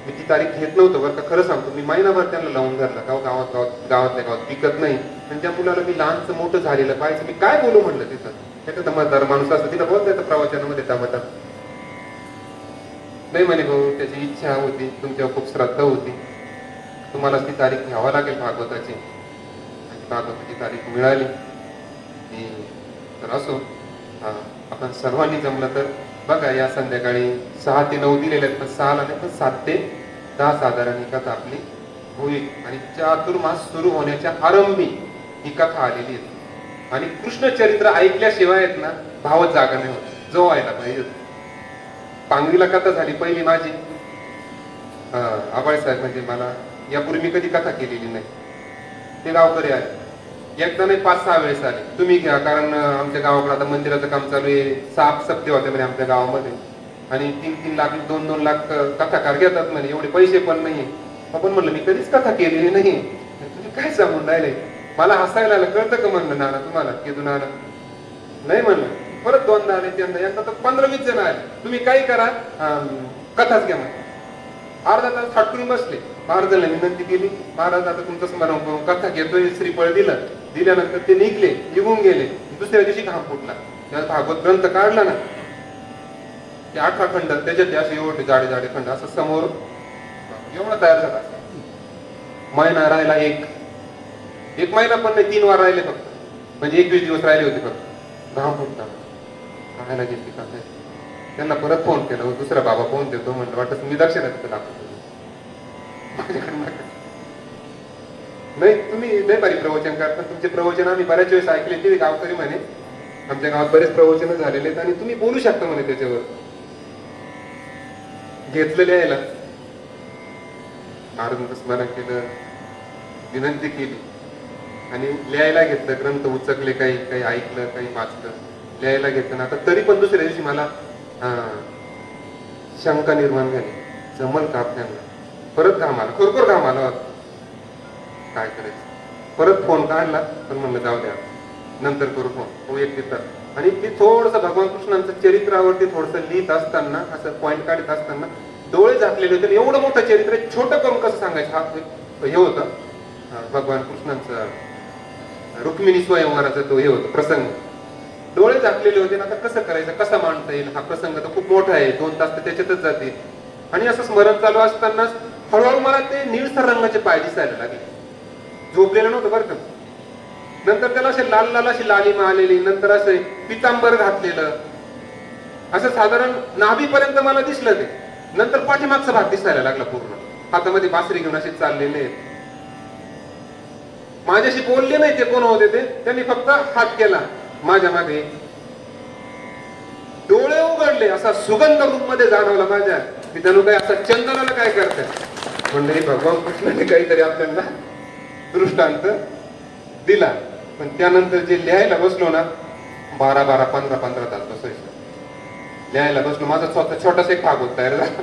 मी ती तारीख घेत नव्हतं बरं का, खरं सांगतो. मी महिनाभर त्यांना लावून धरला, गावातल्या गावात पिकत नाही. पण त्या मुलाला मी लहानचं मोठं झालेलं पाहायचं, मी काय बोलू म्हणलं तिथं. त्याचा मतदार माणूस असं तिला बोलता येतं प्रवचनामध्ये टामाटा नाही म्हणे भाऊ, त्याची इच्छा होती, तुमच्यावर खूप श्रद्धा होती, तुम्हाला ती तारीख घ्यावा लागेल भागवताची. आणि भागवताची तारीख मिळाली. तर असो, आपण सर्वांनी जमलं तर बघा, या संध्याकाळी 6 ते 9 दिलेले आहेत, पण 6 ला नाही पण 7 ते 10 साधारण ही कथा आपली होईल. आणि चातुर्मास सुरू होण्याच्या आरंभी ही कथा आलेली आहे. आणि कृष्ण चरित्र ऐकल्याशिवाय आहेत ना भावच जागा नाही होत, जो व्हायला पाहिजे. पांगरीला कथा झाली पहिली माझी, आबाळ साहेब म्हणजे मला यापूर्वी मी कधी कथा केलेली नाही. ते गावकरी आले, एकदा नाही 5-6 वेळेस आले. तुम्ही घ्या, कारण आमच्या गावाकडे आता मंदिराचं काम चालू आहे, 6 सप्ते होते म्हणे आमच्या गावामध्ये, आणि 3-3 लाख 2-2 लाख कथाकार घेतात म्हणे, एवढे पैसे पण नाहीये. आपण म्हणलं मी कधीच कथा केलेली नाही, तुम्ही काय सांगून राहिले. मला हसायला आलं, कळतं का म्हणलं नाना तुम्हाला केदू नाना, नाही म्हणलं. परत 2दा आले, 3दा, एकदा तर 15-20 जण आले. तुम्ही काही करा, कथाच घ्या म्हणे. अर्धा तास फाटकून बसले. महाराजांना विनंती केली, महाराज आता तुमचं स्मरण करून कथा घेतोय, श्रीफळ दिलं. दिल्यानंतर ते निघून गेले. दुसऱ्या दिवशी घाम फुटला. त्या भागवत ग्रंथ काढला ना, ते 18 खंड, त्याच्यात असे एवढे जाडे खंड असं समोर एवढा तयार झाला. महिना राहिला, एक महिना पण नाही, 3 वार राहिले फक्त, म्हणजे 21 दिवस राहिले होते फक्त. घाम फुटला, राहायला गेली कथा. त्यांना परत फोन केला, दुसरा बाबा फोन देतो म्हणलं, वाटत मी दर्शनात तिथं दाखवतो. नाही तुम्ही लय भारी प्रवचन करता, तुमचे प्रवचन आम्ही बऱ्याच वेळेस ऐकले. ते गावकरी म्हणे आमच्या गावात बरेच प्रवचन झालेले आहेत आणि तुम्ही बोलू शकता म्हणे त्याच्यावर. घेतलेले यायला महाराजांचं स्मरण केलं, विनंती केली आणि लिहायला घेतलं. ग्रंथ उचकले, काही ऐकलं, काही वाचलं, लिहायला घेतलं ना. आता तरी पण दुसऱ्या दिवशी मला शंका निर्माण झाली, जमल का आपल्याला. परत घाम आला, खरोखर घाम आला, काय करायचं. परत फोन काढला, पण म्हणलं जाऊ द्या, नंतर करू फोन. तो एक तिथं आणि ते थोडस भगवान कृष्णांचं चरित्रावरती थोडस लिहित असताना, असं पॉइंट काढत असताना डोळे झाकलेले होते. एवढं मोठं चरित्र छोटं करून कसं सांगायचं, हा हे होतं भगवान कृष्णांचं रुक्मिणी स्वयंवराचा तो हे होतं प्रसंग. डोळे झाकलेले होते ना, आता कसं करायचं, कसा मांडता येईल हा प्रसंग, तर खूप मोठा आहे, 2 तास तर त्याच्यातच जाते. आणि असं स्मरण चालू असताना हळूहळू मला ते निळसर रंगाचे पाय दिसायला लागले. झोपलेलं नव्हतं बरं का. नंतर त्याला असे लाल अशी लालिमा आलेली, नंतर असं पितांबर घातलेलं, असं साधारण नाभीपर्यंत मला दिसलं ते. नंतर पाठीमागचा भाग दिसायला लागला पूर्ण. हातामध्ये बासरी घेऊन असे चाललेले. माझ्याशी बोलले नाही ते, कोण होते ते, त्यांनी फक्त हात केला माझ्या मागे. डोळे उघडले, असा सुगंध रूम मध्ये जाणवला माझ्या. मी जणू काय असा चंदनाला काय करते म्हणजे भगवान कृष्णाने काहीतरी आपल्याला दृष्टांत दिला. पण त्यानंतर जे लिहायला बसलो ना, 12-12, 15-15 तास बसायचं लिहायला बसलो. माझा स्वतः छोटासा एक भाग होत तयार झाला.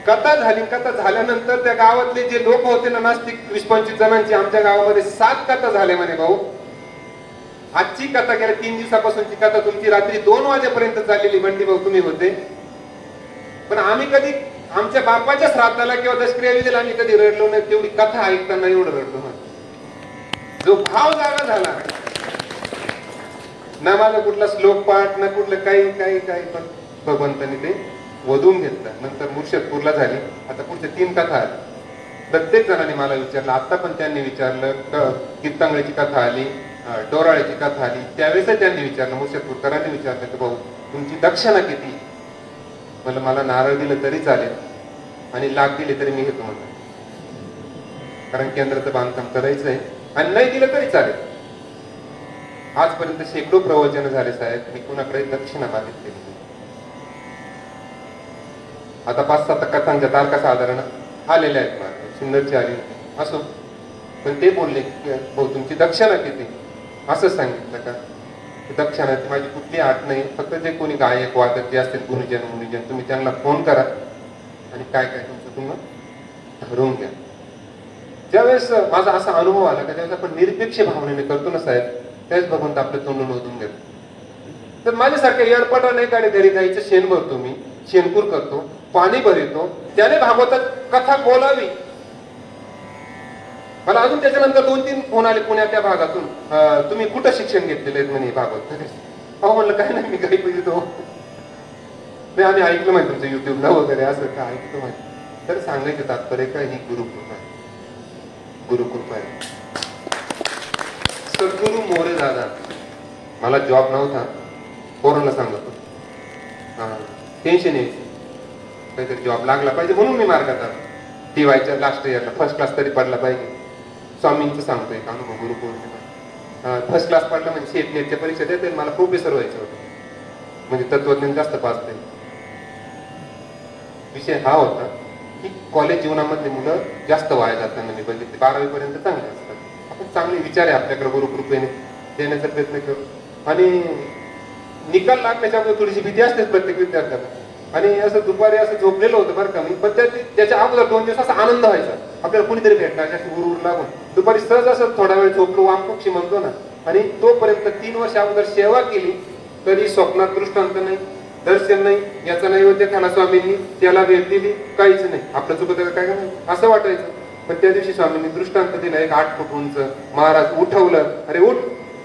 कथा झाली. कथा झाल्यानंतर त्या गावातले जे लोक होते ना, नास्तिक 20-25 जणांची, आमच्या गावामध्ये 7 कथा झाल्या म्हणे भाऊ. आजची कथा गेल्या 3 दिवसापासूनची कथा तुमची रात्री 2 वाजेपर्यंत चाललेली. बंडी भाऊ तुम्ही होते, पण आम्ही कधी आमच्या बापाच्या श्राद्धाला किंवा दशक्रिया विधीला आम्ही कधी रडलो नाही. तेवढी कथा ऐकताना एवढं रडलो. जो भाव जागा झाला ना, माझा कुठला श्लोक पाठ ना कुठलं काही पण भगवंतांनी ते वधून घेतलं. नंतर मुर्शदपूरला झाली. आता पुढच्या 3 कथा आल्या. प्रत्येक जणांनी मला विचारलं, आता पण त्यांनी विचारलं, कीर्तांगळीची कथा आली, डोराळ्याची कथा आली. त्यावेळेस त्यांनी विचारलं, मुर्शदपूरकरांनी विचारलं की भाऊ तुमची दक्षिणा किती. म्हणलं मला नारळ दिलं तरी चालेल आणि लाख दिले तरी मी घेतो म्हणलं, कारण केंद्राचं बांधकाम करायचं आहे, आणि नाही दिलं तरी चालेल. आजपर्यंत शेकडो प्रवचन झाले साहेब, मी कुणाकडे दक्षिणा मागितली नाही. आता 5-7 कथांच्या तारखा साधारण आलेल्या आहेत, मला सिन्नरची आली असो, पण ते बोलले की भाऊ तुमची दक्षिणा किती, असं सांगितलं का? दक्षिणाची माझी कुठली आठ नाही, फक्त जे कोणी गायक वादक जे असतील गुरुजन मुनिजन, तुम्ही त्यांना फोन करा आणि काय काय तुमचं तुम्ही ठरवून घ्या. ज्यावेळेस माझा असा अनुभव आला का त्यावेळेस आपण निरपेक्ष भावनेने करतो ना साहेब, त्याच भगवंत आपलं तोंडून ओढून घेतो. तर माझ्यासारख्या येडपटा नाही का, घरी गाईचं शेण भरतो मी, शेणकूर करतो, पाणी भरतो, त्याने भागवतात कथा बोलावी. मला अजून त्याच्यानंतर 2-3 फोन आले पुण्यात त्या भागातून, तुम्ही कुठं शिक्षण घेतलेलं आहे म्हणे भागवत. अहो म्हणलं काय नाही, मी गाई बघितो नाही, आम्ही ऐकलं माहिती तुमचं युट्यूबला वगैरे, असं काय ऐकलं माहिती. तर सांगायचं तात्पर्य काय, ही गुरुकृपा आहे, गुरुकृपा आहे. सद्गुरु मोरे दादा, मला जॉब नव्हता, कोरोना सांगतो, टेन्शन यायचं, काहीतरी जॉब लागला पाहिजे म्हणून मी मार्गात आलो. टीवायच्या लास्ट इयरला फर्स्ट क्लास तरी पडला पाहिजे. स्वामींचं सांगतोय का अनुभव, गुरुपौर्णिमा फर्स्ट क्लास पडला म्हणजे सेट नेटच्या परीक्षा देते, मला प्रोफेसर व्हायचं होतं, म्हणजे तत्वज्ञान जास्त पाचते. विषय हा होता की कॉलेज जीवनामधली मुलं जास्त वाया जाताना मी बघितले. 12वी पर्यंत चांगले असतात, आपण चांगले विचार आहे आपल्याकडे, गुरुकृपेने देण्याचा प्रयत्न करू. आणि निकाल लागण्याच्या अगोदर थोडीशी भीती असतेच प्रत्येक विद्यार्थ्याला. आणि असं दुपारी असं झोपलेलं होतं बरं का मी, पण त्याच्या अगोदर 2 दिवस असा आनंद व्हायचा, आपल्याला कुणीतरी भेटणार अशी उर लागून. दुपारी सहज असं थोडा वेळ झोपलो, वामपक्षी म्हणतो ना, आणि तोपर्यंत 3 वर्ष अगोदर सेवा केली, कधी स्वप्नात दृष्टांत नाही, दर्शन नाही, याचा नैवेद्य खाना स्वामींनी, त्याला भेट दिली, काहीच नाही, आपलं चुकत काय नाही असं वाटायचं. पण त्या दिवशी स्वामींनी दृष्टांत दिला, एक 8 फूट उंच महाराज उठवलं, अरे उठ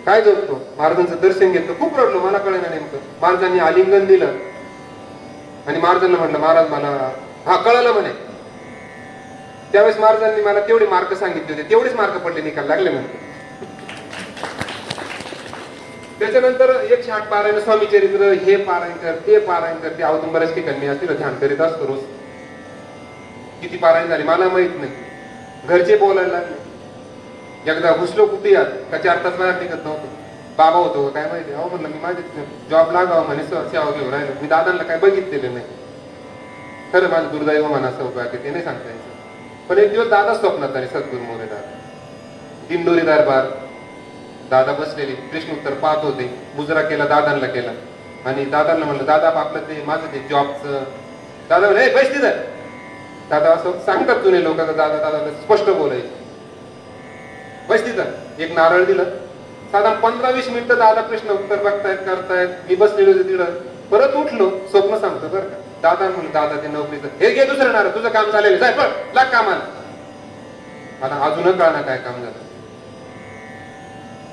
काय झोपतो, महाराजांचं दर्शन घेतलं, खूप रडलो, मला कळलं नेमकं. महाराजांनी आलिंगन दिलं आणि महाराजांना म्हटलं महाराज मला, हा कळलं म्हणे. त्यावेळेस महाराजांनी मला तेवढे मार्क सांगितले होते, तेवढेच मार्क पडले, निकाल लागले म्हणते. त्याच्यानंतर 108 पारायण, स्वामी चरित्र, हे पारायण कर, ते पारायण कर, ते आवतून बऱ्याच ठिकाणी मी असतील ध्यान करीत असतो रोज. किती पारायण झाले मला माहित नाही, घरचे बोलायला लागले. एकदा घुसलो कुठे यात का 4 तास बाहेर निघत नव्हतो. बाबा होतो काय माहिती, अहो म्हणलं मी माझे जॉब लागावं म्हणे, सेवा घेऊन राहिलो, मी दादांना काय बघितलेलं नाही. खरं माझं दुर्दैव म्हणा सौभाग्य, ते नाही सांगता यायचं. पण एक दिवस दादा स्वप्नात आले, सद्गुरू मोरे दादा, दिंडोरी दरबार, दादा बसलेले, प्रश्नोत्तर पाहत होते, मुजरा केला दादांना केला, आणि दादांना म्हणलं दादा आपलं ते माझं ते जॉबचं. दादा म्हणे पैसे तिथं. दादा असं सांगतात जुने लोक, दादा स्पष्ट बोलायचं, पैसे तिथं. एक नारळ दिलं, साधारण 15-20 मिनिटं दादा प्रश्न उत्तर बघतायत करतायत, मी बसलेलो होते तिथं. परत उठलो, स्वप्न सांगतो बरं का. दादा म्हणलं दादा ते नोकरीचं, हे घे दुसरं नारळ, तुझं काम झालेलं, जाय पण लाग कामाला. मला अजूनच कळणार काय काम झालं.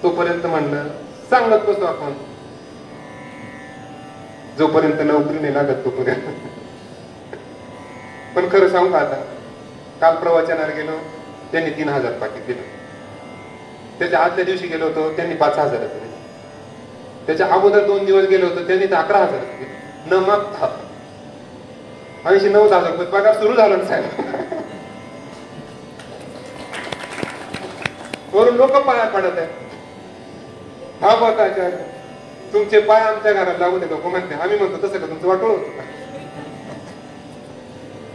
तोपर्यंत म्हणलं सांगत बसतो आपण, जोपर्यंत नोकरी नाही लागत तोपर्यंत. पण खरं सांगू का, आता काल प्रवचनाला गेलो, त्यांनी 3000 पाकिट दिलं. त्याच्या आदल्या दिवशी गेलो होतो, त्यांनी 5000 दिले. त्याच्या अगोदर 2 दिवस गेलो होतो, त्यांनी 11,000 दिले. न मागता 89,000 रुपये पगार सुरू झाला ना साहेब. वरून लोक पाया पडत आहे, हा बघा तुमचे पाय आमच्या घरात लागू दे. लोक म्हणते, आम्ही म्हणतो तसं का तुमचं वाटोळ होतं का?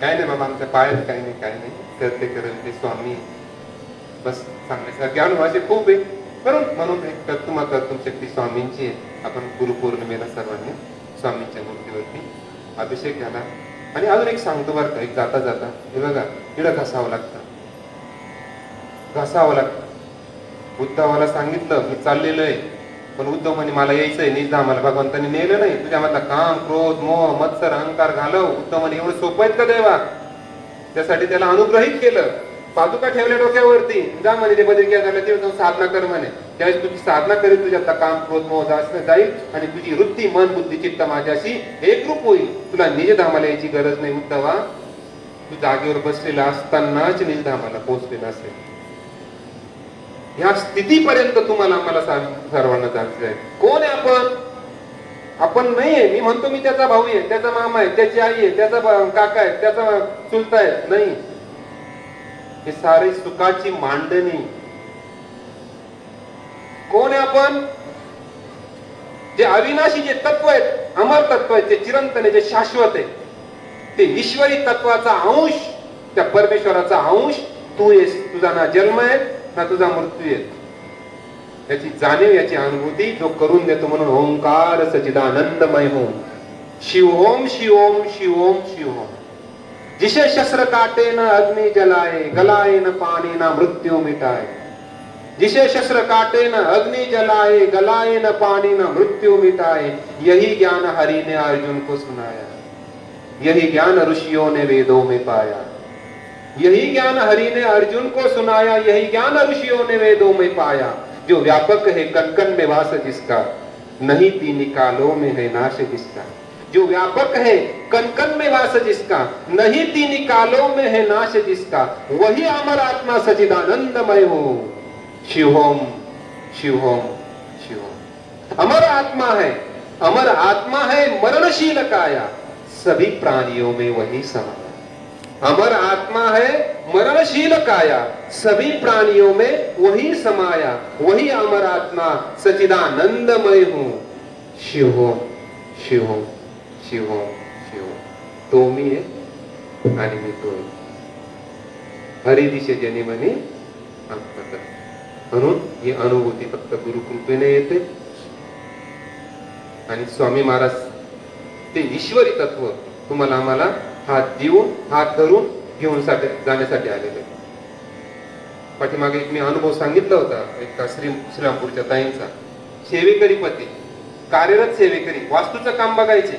काय नाही बाबा, आमच्या पायात काही नाही, काय नाही, तर ते करेल ते स्वामी. बस सांगण्यासारखे अनुभव असे खूप आहे. म्हणून एक कर्तुम शक्ती स्वामींची आहे. आपण गुरुपौर्णिमेला सर्वांनी स्वामींच्या मूर्तीवरती अभिषेक घाला. आणि अजून एक सांगतो बरं का, एक जाता जाता हे बघा, तिला घासावं लागतं, घासावं लागतं. उद्धवाला सांगितलं मी चाललेलो आहे, पण उद्धव म्हणे मला यायचंय, निजधामाला भगवंतांनी नेलं नाही. तुझ्या मधला काम, क्रोध, मोह, मत्सर, अहंकार घालव. उद्धव म्हणे एवढं सोपं आहेत का देवा? त्यासाठी त्याला अनुग्रहित केलं, पादुका ठेवल्या डोक्यावरती, जा म्हणे ते बदरिका झालं, ते जाऊन साधना कर म्हणे. त्यावेळेस तुझी साधना करीत तुझ्यातला काम, क्रोध, मोह जाईल आणि तुझी वृत्ती, मन, बुद्धी, चित्त माझ्याशी एकरूप होईल. तुला निजधामाला यायची गरज नाही उद्धवा, तू जागेवर बसलेला असतानाच निजधामाला पोहोचलेला असेल. ह्या स्थितीपर्यंत तुम्हाला आम्हाला सर्वांना जायचं आहे. कोण आहे आपण? आपण नाहीये. मी म्हणतो मी त्याचा भाऊ आहे, त्याचा मामा आहे, त्याची आई आहे, त्याचा काका आहे, त्याचा चुलता आहे. नाही, हे सारे सुखाची मांडणी. कोण आहे आपण? जे अविनाशी जे तत्व आहेत, अमर तत्व आहेत, जे चिरंतन आहे, जे शाश्वत आहे, ते ईश्वरी तत्वाचा अंश, त्या परमेश्वराचा अंश तू आहेस. तुझा ना जन्म आहे ना तुझा मृत्यू आहे. याची जाणीव, याची अनुभूती जो करून देतो. म्हणून ओंकार सच्चिदानंदमय होम, शिवोम शिवोम शिवोम शिवोम. जिसे शस्त्र काटे न अग्नि जलाए, गलाए न पानी न मृत्यु मिटाए. जिसे शस्त्र काटे न अग्नि जलाए, गलाए न पानी न मृत्यु मिटाए. यही ज्ञान हरि ने अर्जुन को सुनाया, यही ज्ञान ऋषियों ने वेदों में पाया. यही ज्ञान हरि ने अर्जुन को सुनाया, यही ज्ञान ऋषियों ने वेदों में पाया. जो व्यापक है कण कण में वास जिसका, नहीं तीन कालों में है नाश जिसका. जो व्यापक है कण कण में वास जिसका, नहीं तीन कालों में है नाश जिसका. वही अमर आत्मा सच्चिदानंदमय हो. शिवोम शिवोम शिवोम. अमर आत्मा है, अमर आत्मा है मरणशील काया. सभी प्राणियों में वही समाया. अमर आत्मा है मरणशील काया, सभी प्राणियों में वही समाया. वही अमर आत्मा सच्चिदानंदमय हूं. शिवोम शिवोम शिवोम शिवोम. तो मी आहे आणि मी तो आहे. हरी दिशे जनी म्हणे. म्हणून ही अनुभूती फक्त गुरुकृपेने येते. आणि स्वामी महाराज ते ईश्वरी तत्व तुम्हाला आम्हाला हात देऊन, हात धरून घेऊन जाण्यासाठी आलेले. पाठीमागे एक मी अनुभव सांगितला होता एका श्रीरामपूरच्या ताईंचा. सेवेकरी पती, कार्यरत सेवेकरी, वास्तूचं काम बघायचे.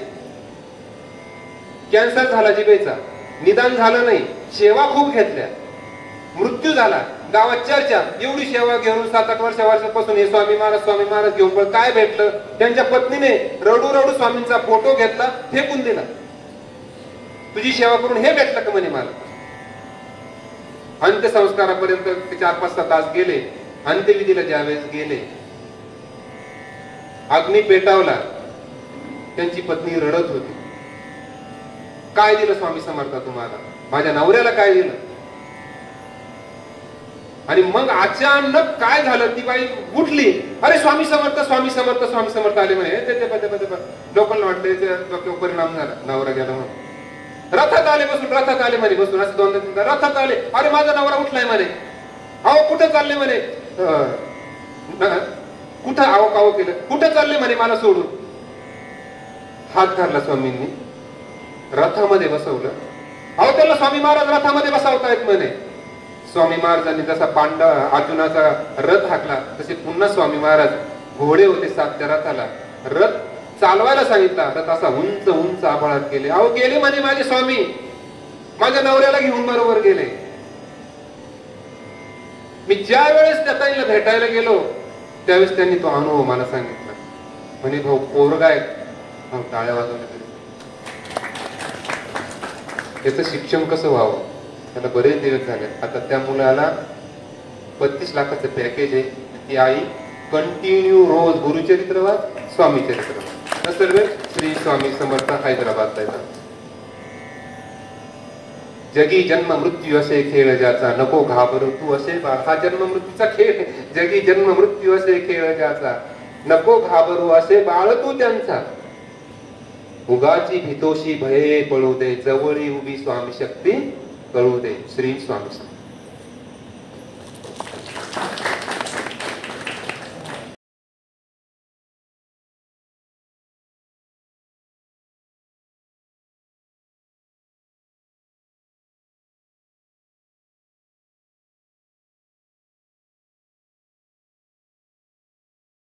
कॅन्सर झाला जिभेचा, निदान झालं नाही, सेवा खूप घेतल्या, मृत्यू झाला. गावात चर्चा, एवढी सेवा घेऊन 7-8 वर्षापासून हे स्वामी महाराज घेऊन. पण काय भेटलं? त्यांच्या पत्नीने रडू रडू स्वामींचा फोटो घेतला, फेकून दिला. तुझी सेवा करून हे भेटलं का म्हणे मला. अंत्यसंस्कारापर्यंत 4-5 तास गेले. अंत्यविधीला ज्यावेळेस गेले, अग्नी पेटावला, त्यांची पत्नी रडत होती. काय दिलं स्वामी समर्थ तुम्हाला? माझ्या नवऱ्याला काय दिलं? आणि मग अचानक काय झालं, ती बाई उठली. अरे स्वामी समर्थ स्वामी समर्थ स्वामी समर्थ आले म्हणे. लोकांना वाटले डोक्यावर परिणाम झाला. नवरा गेला म्हणून रथात आले बसून, रथात आले म्हणे बसून. असं 2-3 रथात आले. अरे माझा नवरा उठलाय म्हणे. अहो कुठं चालले म्हणे. कुठं आव काव केलं, कुठं चालले म्हणे मला सोडून. हात धरला स्वामींनी, रथामध्ये बसवलं. अहो त्याला स्वामी महाराज रथामध्ये बसवतायत म्हणे. स्वामी महाराजांनी जसा अर्जुनाचा रथ हाकला, तसे पुन्हा स्वामी महाराज, घोडे होते 7 त्या रथाला, रथ चालवायला सांगितला. रथ असा उंच उंच आभाळात गेले. अहो गेले म्हणे माझे स्वामी, माझ्या नवऱ्याला घेऊन बरोबर गेले. मी ज्या वेळेस त्या ताईला भेटायला गेलो त्यावेळेस त्यांनी तो अनुभव मला सांगितला. म्हणे भाऊ पोरगा आहे. टाळ्या वाजवल्या. याचं शिक्षण कसं व्हावं, त्याला बरेच दिवस झाले. आता त्या मुलाला 32 लाखाचं पॅकेज आहे. ती आई कंटिन्यू रोज गुरुचरित्र वाच, स्वामी चरित्र वाच. सर्व श्री स्वामी समर्थ हैदराबादला येतात. जगी जन्म मृत्यू असे खेळ ज्याचा, नको घाबरू तू असे बाळ. हा जन्म मृत्यूचा खेळ. जगी जन्म मृत्यू असे खेळ ज्याचा, नको घाबरू असे बाळ तू त्यांचा. उगाची भीतोशी भये पळू दे, जवळी उभी स्वामी शक्ती कळू दे. श्री स्वामी समर्थ.